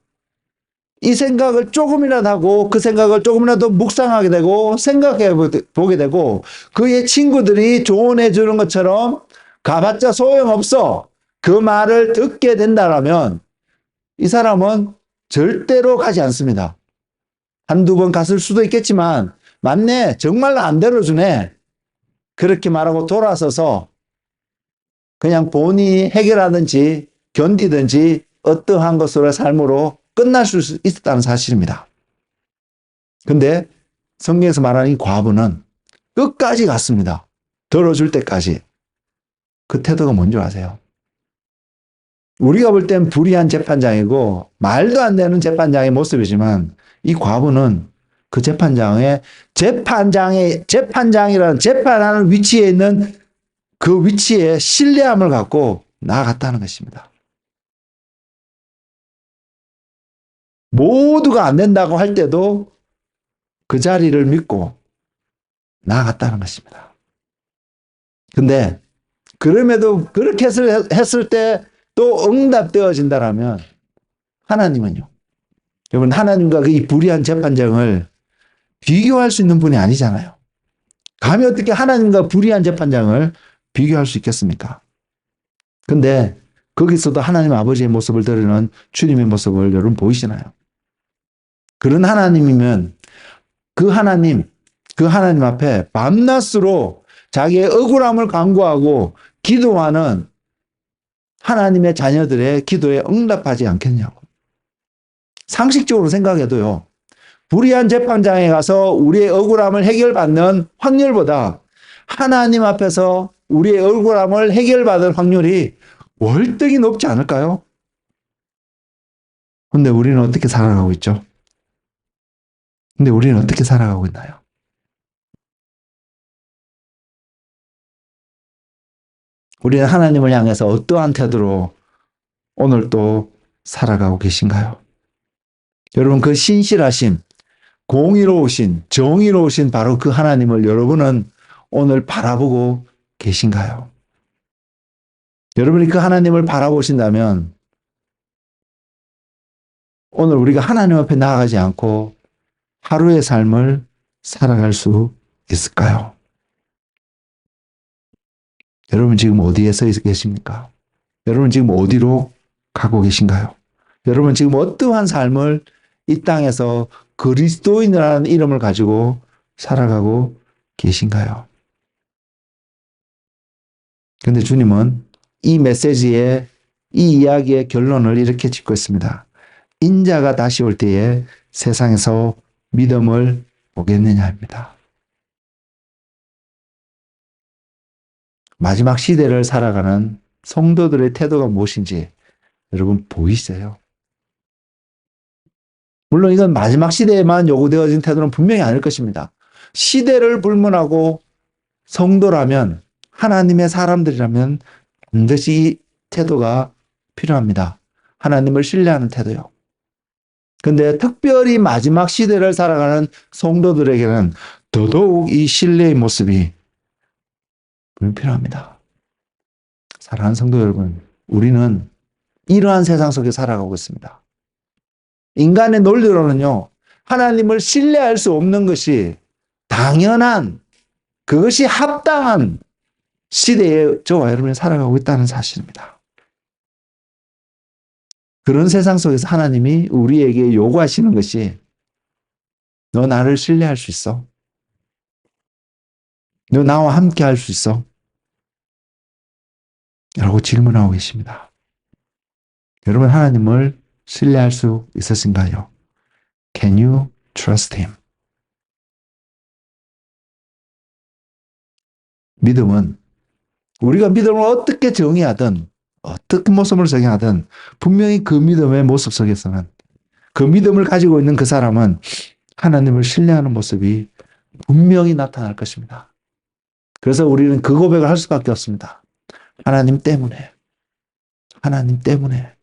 이 생각을 조금이라도 하고 그 생각을 조금이라도 묵상하게 되고 생각해 보게 되고 그의 친구들이 조언해 주는 것처럼 가봤자 소용없어. 그 말을 듣게 된다면 이 사람은 절대로 가지 않습니다. 한두 번 갔을 수도 있겠지만 맞네, 정말로 안 들어주네. 그렇게 말하고 돌아서서 그냥 본인이 해결하든지 견디든지 어떠한 것으로 삶으로 끝날 수 있었다는 사실입니다. 근데 성경에서 말하는 이 과부는 끝까지 갔습니다. 들어줄 때까지. 그 태도가 뭔지 아세요? 우리가 볼 땐 불의한 재판장이고 말도 안 되는 재판장의 모습이지만 이 과부는 그 재판장이라는 재판하는 위치에 있는 그 위치에 신뢰함을 갖고 나아갔다는 것입니다. 모두가 안 된다고 할 때도 그 자리를 믿고 나아갔다는 것입니다. 근데 그럼에도 그렇게 했을 때 또 응답되어진다라면 하나님은요. 여러분, 하나님과 이 불의한 재판장을 비교할 수 있는 분이 아니잖아요. 감히 어떻게 하나님과 불의한 재판장을 비교할 수 있겠습니까? 근데 거기서도 하나님 아버지의 모습을 드러내는 주님의 모습을 여러분 보이시나요? 그런 하나님이면 그 하나님 앞에 밤낮으로 자기의 억울함을 간구하고 기도하는 하나님의 자녀들의 기도에 응답하지 않겠냐고. 상식적으로 생각해도요. 불의한 재판장에 가서 우리의 억울함을 해결받는 확률보다 하나님 앞에서 우리의 억울함을 해결받을 확률이 월등히 높지 않을까요? 근데 우리는 어떻게 살아가고 있죠? 근데 우리는 어떻게 살아가고 있나요? 우리는 하나님을 향해서 어떠한 태도로 오늘 또 살아가고 계신가요? 여러분, 그 신실하심, 공의로우신, 정의로우신 바로 그 하나님을 여러분은 오늘 바라보고 계신가요? 여러분이 그 하나님을 바라보신다면 오늘 우리가 하나님 앞에 나아가지 않고 하루의 삶을 살아갈 수 있을까요? 여러분 지금 어디에 서 계십니까? 여러분 지금 어디로 가고 계신가요? 여러분 지금 어떠한 삶을 이 땅에서 그리스도인이라는 이름을 가지고 살아가고 계신가요? 그런데 주님은 이 메시지의 이 이야기의 결론을 이렇게 짓고 있습니다. 인자가 다시 올 때에 세상에서 믿음을 보겠느냐입니다. 마지막 시대를 살아가는 성도들의 태도가 무엇인지 여러분 보이세요? 물론 이건 마지막 시대에만 요구되어진 태도는 분명히 아닐 것입니다. 시대를 불문하고 성도라면, 하나님의 사람들이라면 반드시 태도가 필요합니다. 하나님을 신뢰하는 태도요. 근데 특별히 마지막 시대를 살아가는 성도들에게는 더더욱 이 신뢰의 모습이 필요합니다. 사랑하는 성도 여러분, 우리는 이러한 세상 속에 살아가고 있습니다. 인간의 논리로는요, 하나님을 신뢰할 수 없는 것이 당연한, 그것이 합당한 시대에 저와 여러분이 살아가고 있다는 사실입니다. 그런 세상 속에서 하나님이 우리에게 요구하시는 것이 너 나를 신뢰할 수 있어? 너 나와 함께 할 수 있어? 라고 질문하고 계십니다. 여러분 하나님을 신뢰할 수 있으신가요? Can you trust him? 믿음은 우리가 믿음을 어떻게 정의하든 어떻게 모습을 정의하든 분명히 그 믿음의 모습 속에서는 그 믿음을 가지고 있는 그 사람은 하나님을 신뢰하는 모습이 분명히 나타날 것입니다. 그래서 우리는 그 고백을 할 수밖에 없습니다. 하나님 때문에. 하나님 때문에.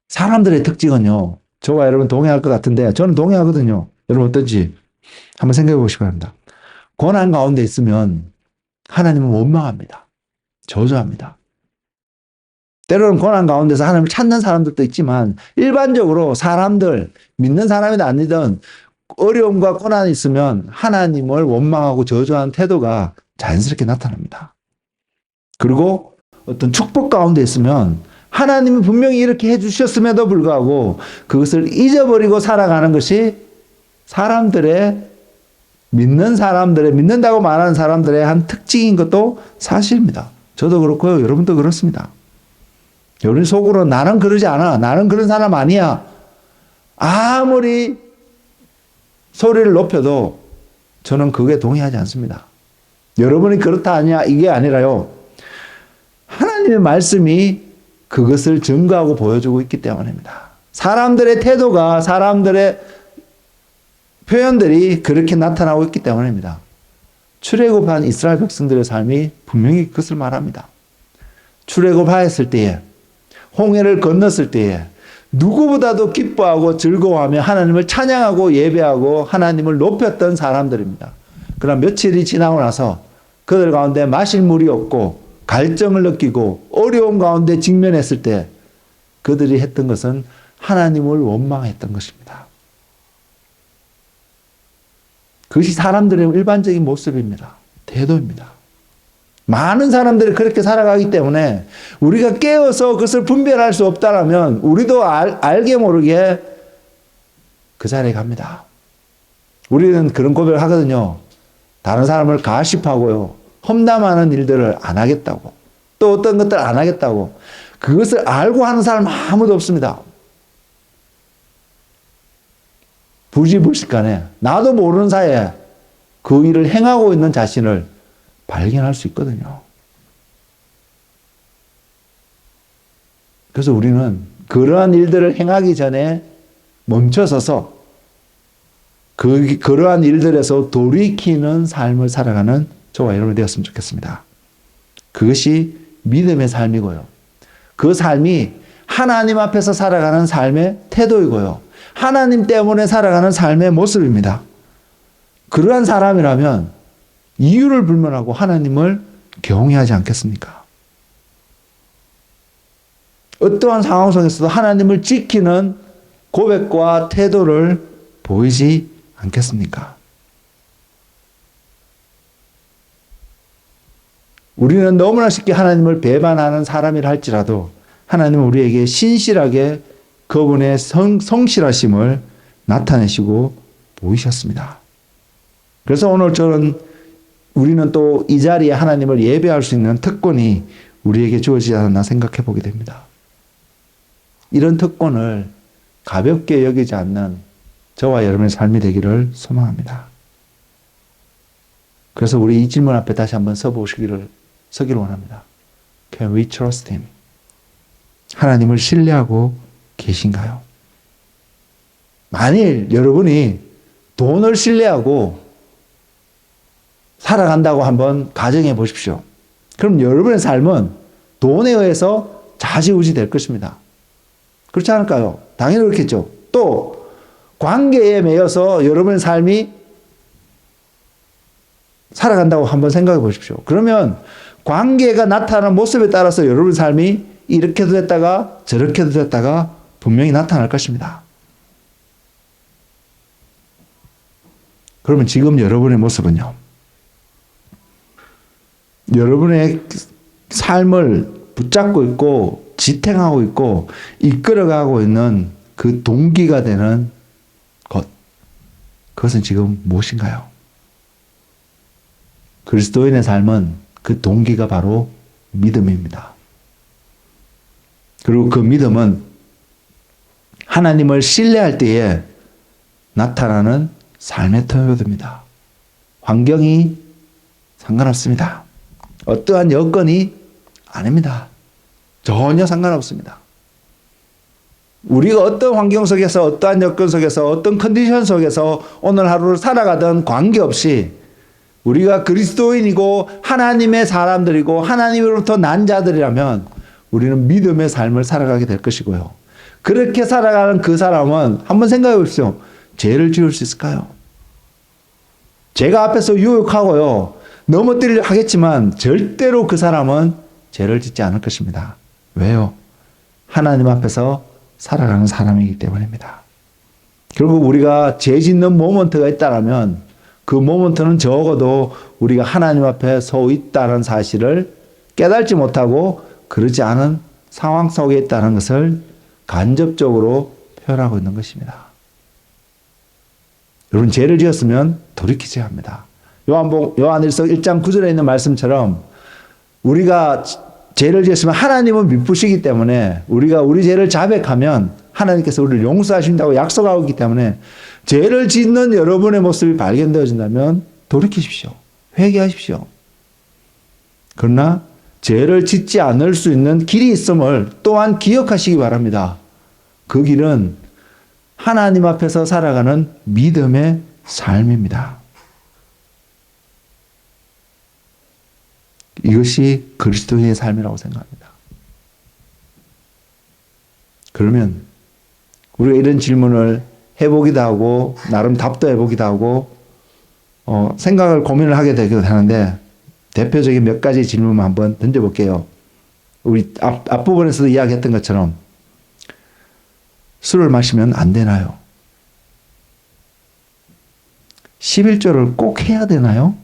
사람들의 특징은요. 저와 여러분 동의할 것 같은데 저는 동의하거든요. 여러분 어떤지 한번 생각해 보시기 바랍니다. 고난 가운데 있으면 하나님은 원망합니다. 저주합니다. 때로는 고난 가운데서 하나님을 찾는 사람들도 있지만 일반적으로 사람들, 믿는 사람이든 아니든 어려움과 고난이 있으면 하나님을 원망하고 저주하는 태도가 자연스럽게 나타납니다. 그리고 어떤 축복 가운데 있으면 하나님은 분명히 이렇게 해주셨음에도 불구하고 그것을 잊어버리고 살아가는 것이 사람들의 믿는다고 말하는 사람들의 한 특징인 것도 사실입니다. 저도 그렇고요. 여러분도 그렇습니다. 여러분 속으로 나는 그러지 않아. 나는 그런 사람 아니야. 아무리 소리를 높여도 저는 그게 동의하지 않습니다. 여러분이 그렇다 아니야 이게 아니라요. 하나님의 말씀이 그것을 증거하고 보여주고 있기 때문입니다. 사람들의 태도가 사람들의 표현들이 그렇게 나타나고 있기 때문입니다. 출애굽한 이스라엘 백성들의 삶이 분명히 그것을 말합니다. 출애굽하였을 때에 홍해를 건넜을 때에 누구보다도 기뻐하고 즐거워하며 하나님을 찬양하고 예배하고 하나님을 높였던 사람들입니다. 그러나 며칠이 지나고 나서 그들 가운데 마실 물이 없고 갈증을 느끼고 어려움 가운데 직면했을 때 그들이 했던 것은 하나님을 원망했던 것입니다. 그것이 사람들의 일반적인 모습입니다. 태도입니다. 많은 사람들이 그렇게 살아가기 때문에 우리가 깨어서 그것을 분별할 수 없다면 우리도 알게 모르게 그 자리에 갑니다. 우리는 그런 고백을 하거든요. 다른 사람을 가십하고요. 험담하는 일들을 안 하겠다고. 또 어떤 것들을 안 하겠다고. 그것을 알고 하는 사람 아무도 없습니다. 부지불식간에 나도 모르는 사이에 그 일을 행하고 있는 자신을 발견할 수 있거든요. 그래서 우리는 그러한 일들을 행하기 전에 멈춰서서 그러한 일들에서 돌이키는 삶을 살아가는 저와 여러분이 되었으면 좋겠습니다. 그것이 믿음의 삶이고요. 그 삶이 하나님 앞에서 살아가는 삶의 태도이고요. 하나님 때문에 살아가는 삶의 모습입니다. 그러한 사람이라면 이유를 불문하고 하나님을 경외하지 않겠습니까? 어떠한 상황 속에서도 하나님을 지키는 고백과 태도를 보이지 않겠습니까? 우리는 너무나 쉽게 하나님을 배반하는 사람이라 할지라도 하나님은 우리에게 신실하게 그분의 성실하심을 나타내시고 보이셨습니다. 그래서 오늘 우리는 또 이 자리에 하나님을 예배할 수 있는 특권이 우리에게 주어지지 않았나 생각해 보게 됩니다. 이런 특권을 가볍게 여기지 않는 저와 여러분의 삶이 되기를 소망합니다. 그래서 우리 이 질문 앞에 다시 한번 서기를 원합니다. Can we trust him? 하나님을 신뢰하고 계신가요? 만일 여러분이 돈을 신뢰하고 살아간다고 한번 가정해 보십시오. 그럼 여러분의 삶은 돈에 의해서 좌지우지 될 것입니다. 그렇지 않을까요? 당연히 그렇겠죠. 또 관계에 매여서 여러분의 삶이 살아간다고 한번 생각해 보십시오. 그러면 관계가 나타나는 모습에 따라서 여러분 삶이 이렇게도 됐다가 저렇게도 됐다가 분명히 나타날 것입니다. 그러면 지금 여러분의 모습은요, 여러분의 삶을 붙잡고 있고 지탱하고 있고 이끌어가고 있는 그 동기가 되는 것, 그것은 지금 무엇인가요? 그리스도인의 삶은 그 동기가 바로 믿음입니다. 그리고 그 믿음은 하나님을 신뢰할 때에 나타나는 삶의 태도입니다. 환경이 상관없습니다. 어떠한 여건이 아닙니다. 전혀 상관없습니다. 우리가 어떤 환경 속에서 어떠한 여건 속에서 어떤 컨디션 속에서 오늘 하루를 살아가든 관계없이 우리가 그리스도인이고 하나님의 사람들이고 하나님으로부터 난 자들이라면 우리는 믿음의 삶을 살아가게 될 것이고요. 그렇게 살아가는 그 사람은 한번 생각해 보십시오. 죄를 지을 수 있을까요? 죄가 앞에서 유혹하고요. 넘어뜨리려 하겠지만 절대로 그 사람은 죄를 짓지 않을 것입니다. 왜요? 하나님 앞에서 살아가는 사람이기 때문입니다. 결국 우리가 죄 짓는 모먼트가 있다면 그 모먼트는 적어도 우리가 하나님 앞에 서 있다는 사실을 깨닫지 못하고 그러지 않은 상황 속에 있다는 것을 간접적으로 표현하고 있는 것입니다. 여러분, 죄를 지었으면 돌이키셔야 합니다. 요한일서 1장 9절에 있는 말씀처럼 우리가 죄를 지었으면 하나님은 미쁘시기 때문에 우리가 우리 죄를 자백하면 하나님께서 우리를 용서하신다고 약속하고 있기 때문에 죄를 짓는 여러분의 모습이 발견되어진다면 돌이키십시오. 회개하십시오. 그러나 죄를 짓지 않을 수 있는 길이 있음을 또한 기억하시기 바랍니다. 그 길은 하나님 앞에서 살아가는 믿음의 삶입니다. 이것이 그리스도인의 삶이라고 생각합니다. 그러면 우리가 이런 질문을 해보기도 하고 나름 답도 해보기도 하고 생각을 고민을 하게 되기도 하는데 대표적인 몇 가지 질문만 한번 던져볼게요. 우리 앞부분에서도 이야기했던 것처럼 술을 마시면 안 되나요? 11조를 꼭 해야 되나요?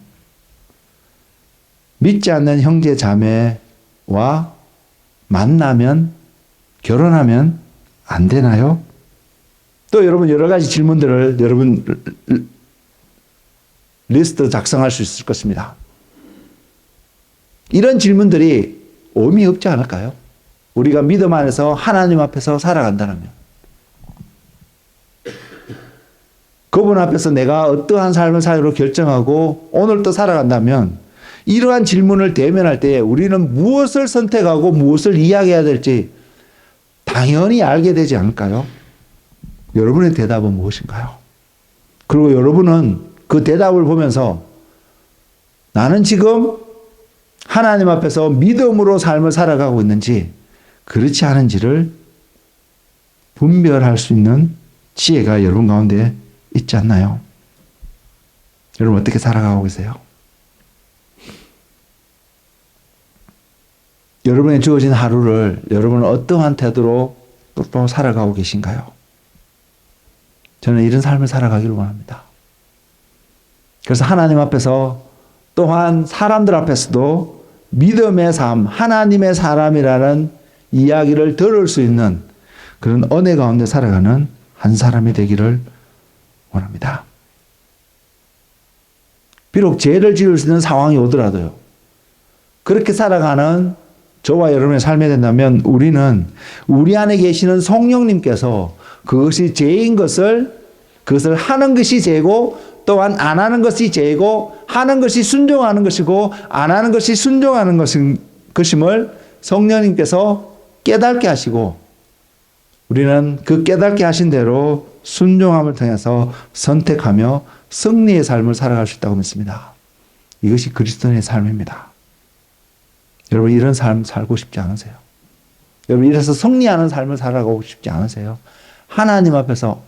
믿지 않는 형제 자매와 만나면 결혼하면 안 되나요? 또 여러분 여러 가지 질문들을 여러분 리스트 작성할 수 있을 것입니다. 이런 질문들이 의미 없지 않을까요? 우리가 믿음 안에서 하나님 앞에서 살아간다면 그분 앞에서 내가 어떠한 삶을 살기로 결정하고 오늘도 살아간다면 이러한 질문을 대면할 때 우리는 무엇을 선택하고 무엇을 이야기해야 될지 당연히 알게 되지 않을까요? 여러분의 대답은 무엇인가요? 그리고 여러분은 그 대답을 보면서 나는 지금 하나님 앞에서 믿음으로 삶을 살아가고 있는지 그렇지 않은지를 분별할 수 있는 지혜가 여러분 가운데 있지 않나요? 여러분 어떻게 살아가고 계세요? 여러분의 주어진 하루를 여러분은 어떠한 태도로 또 살아가고 계신가요? 저는 이런 삶을 살아가기를 원합니다. 그래서 하나님 앞에서 또한 사람들 앞에서도 믿음의 삶, 하나님의 사람이라는 이야기를 들을 수 있는 그런 은혜 가운데 살아가는 한 사람이 되기를 원합니다. 비록 죄를 지을 수 있는 상황이 오더라도요. 그렇게 살아가는 저와 여러분의 삶이 된다면 우리는 우리 안에 계시는 성령님께서 그것이 죄인 그것을 하는 것이 죄고 또한 안 하는 것이 죄고 하는 것이 순종하는 것이고 안 하는 것이 순종하는 것임을 성령님께서 깨닫게 하시고 우리는 그 깨닫게 하신 대로 순종함을 통해서 선택하며 승리의 삶을 살아갈 수 있다고 믿습니다. 이것이 그리스도인의 삶입니다. 여러분 이런 삶 살고 싶지 않으세요? 여러분 이래서 승리하는 삶을 살아가고 싶지 않으세요? 하나님 앞에서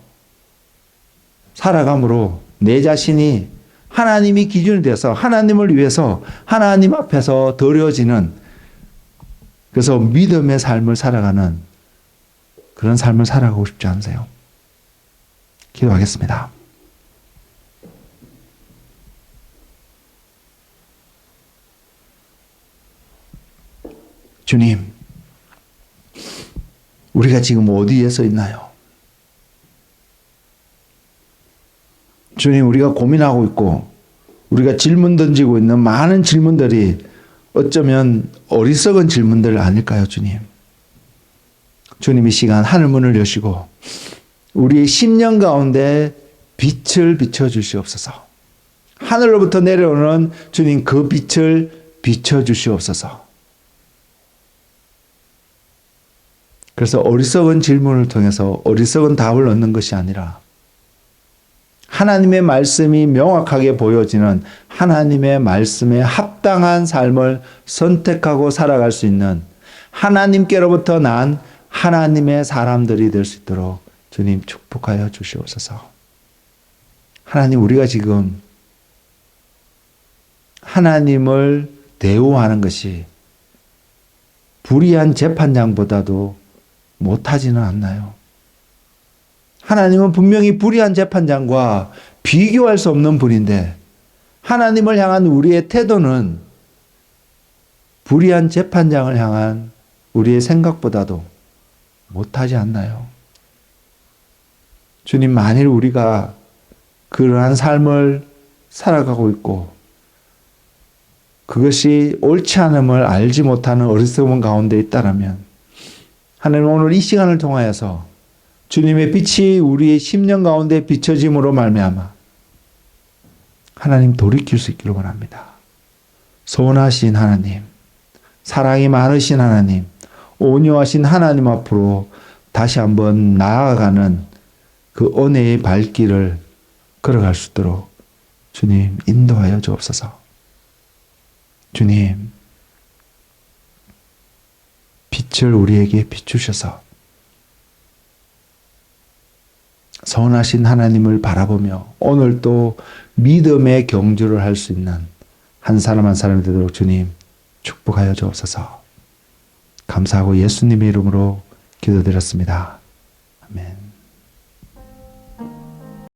살아감으로 내 자신이 하나님이 기준이 되어서 하나님을 위해서 하나님 앞에서 드려지는, 그래서 믿음의 삶을 살아가는 그런 삶을 살아가고 싶지 않으세요? 기도하겠습니다. 주님, 우리가 지금 어디에 서 있나요? 주님, 우리가 고민하고 있고 우리가 질문 던지고 있는 많은 질문들이 어쩌면 어리석은 질문들 아닐까요, 주님? 주님, 이 시간 하늘 문을 여시고 우리의 심령 가운데 빛을 비춰주시옵소서. 하늘로부터 내려오는 주님 그 빛을 비춰주시옵소서. 그래서 어리석은 질문을 통해서 어리석은 답을 얻는 것이 아니라 하나님의 말씀이 명확하게 보여지는 하나님의 말씀에 합당한 삶을 선택하고 살아갈 수 있는 하나님께로부터 난 하나님의 사람들이 될 수 있도록 주님 축복하여 주시옵소서. 하나님, 우리가 지금 하나님을 대우하는 것이 불의한 재판장보다도 못하지는 않나요? 하나님은 분명히 불의한 재판장과 비교할 수 없는 분인데 하나님을 향한 우리의 태도는 불의한 재판장을 향한 우리의 생각보다도 못하지 않나요? 주님, 만일 우리가 그러한 삶을 살아가고 있고 그것이 옳지 않음을 알지 못하는 어리석음 가운데 있다라면 하나님, 오늘 이 시간을 통하여서 주님의 빛이 우리의 심령 가운데 비춰짐으로 말미암아 하나님 돌이킬 수 있기를 원합니다. 선하신 하나님, 사랑이 많으신 하나님, 온유하신 하나님 앞으로 다시 한번 나아가는 그 은혜의 발길을 걸어갈 수 있도록 주님 인도하여 주옵소서. 주님, 빛을 우리에게 비추셔서 선하신 하나님을 바라보며 오늘 또 믿음의 경주를 할 수 있는 한 사람 한 사람이 되도록 주님 축복하여 주옵소서. 감사하고 예수님의 이름으로 기도드렸습니다. 아멘.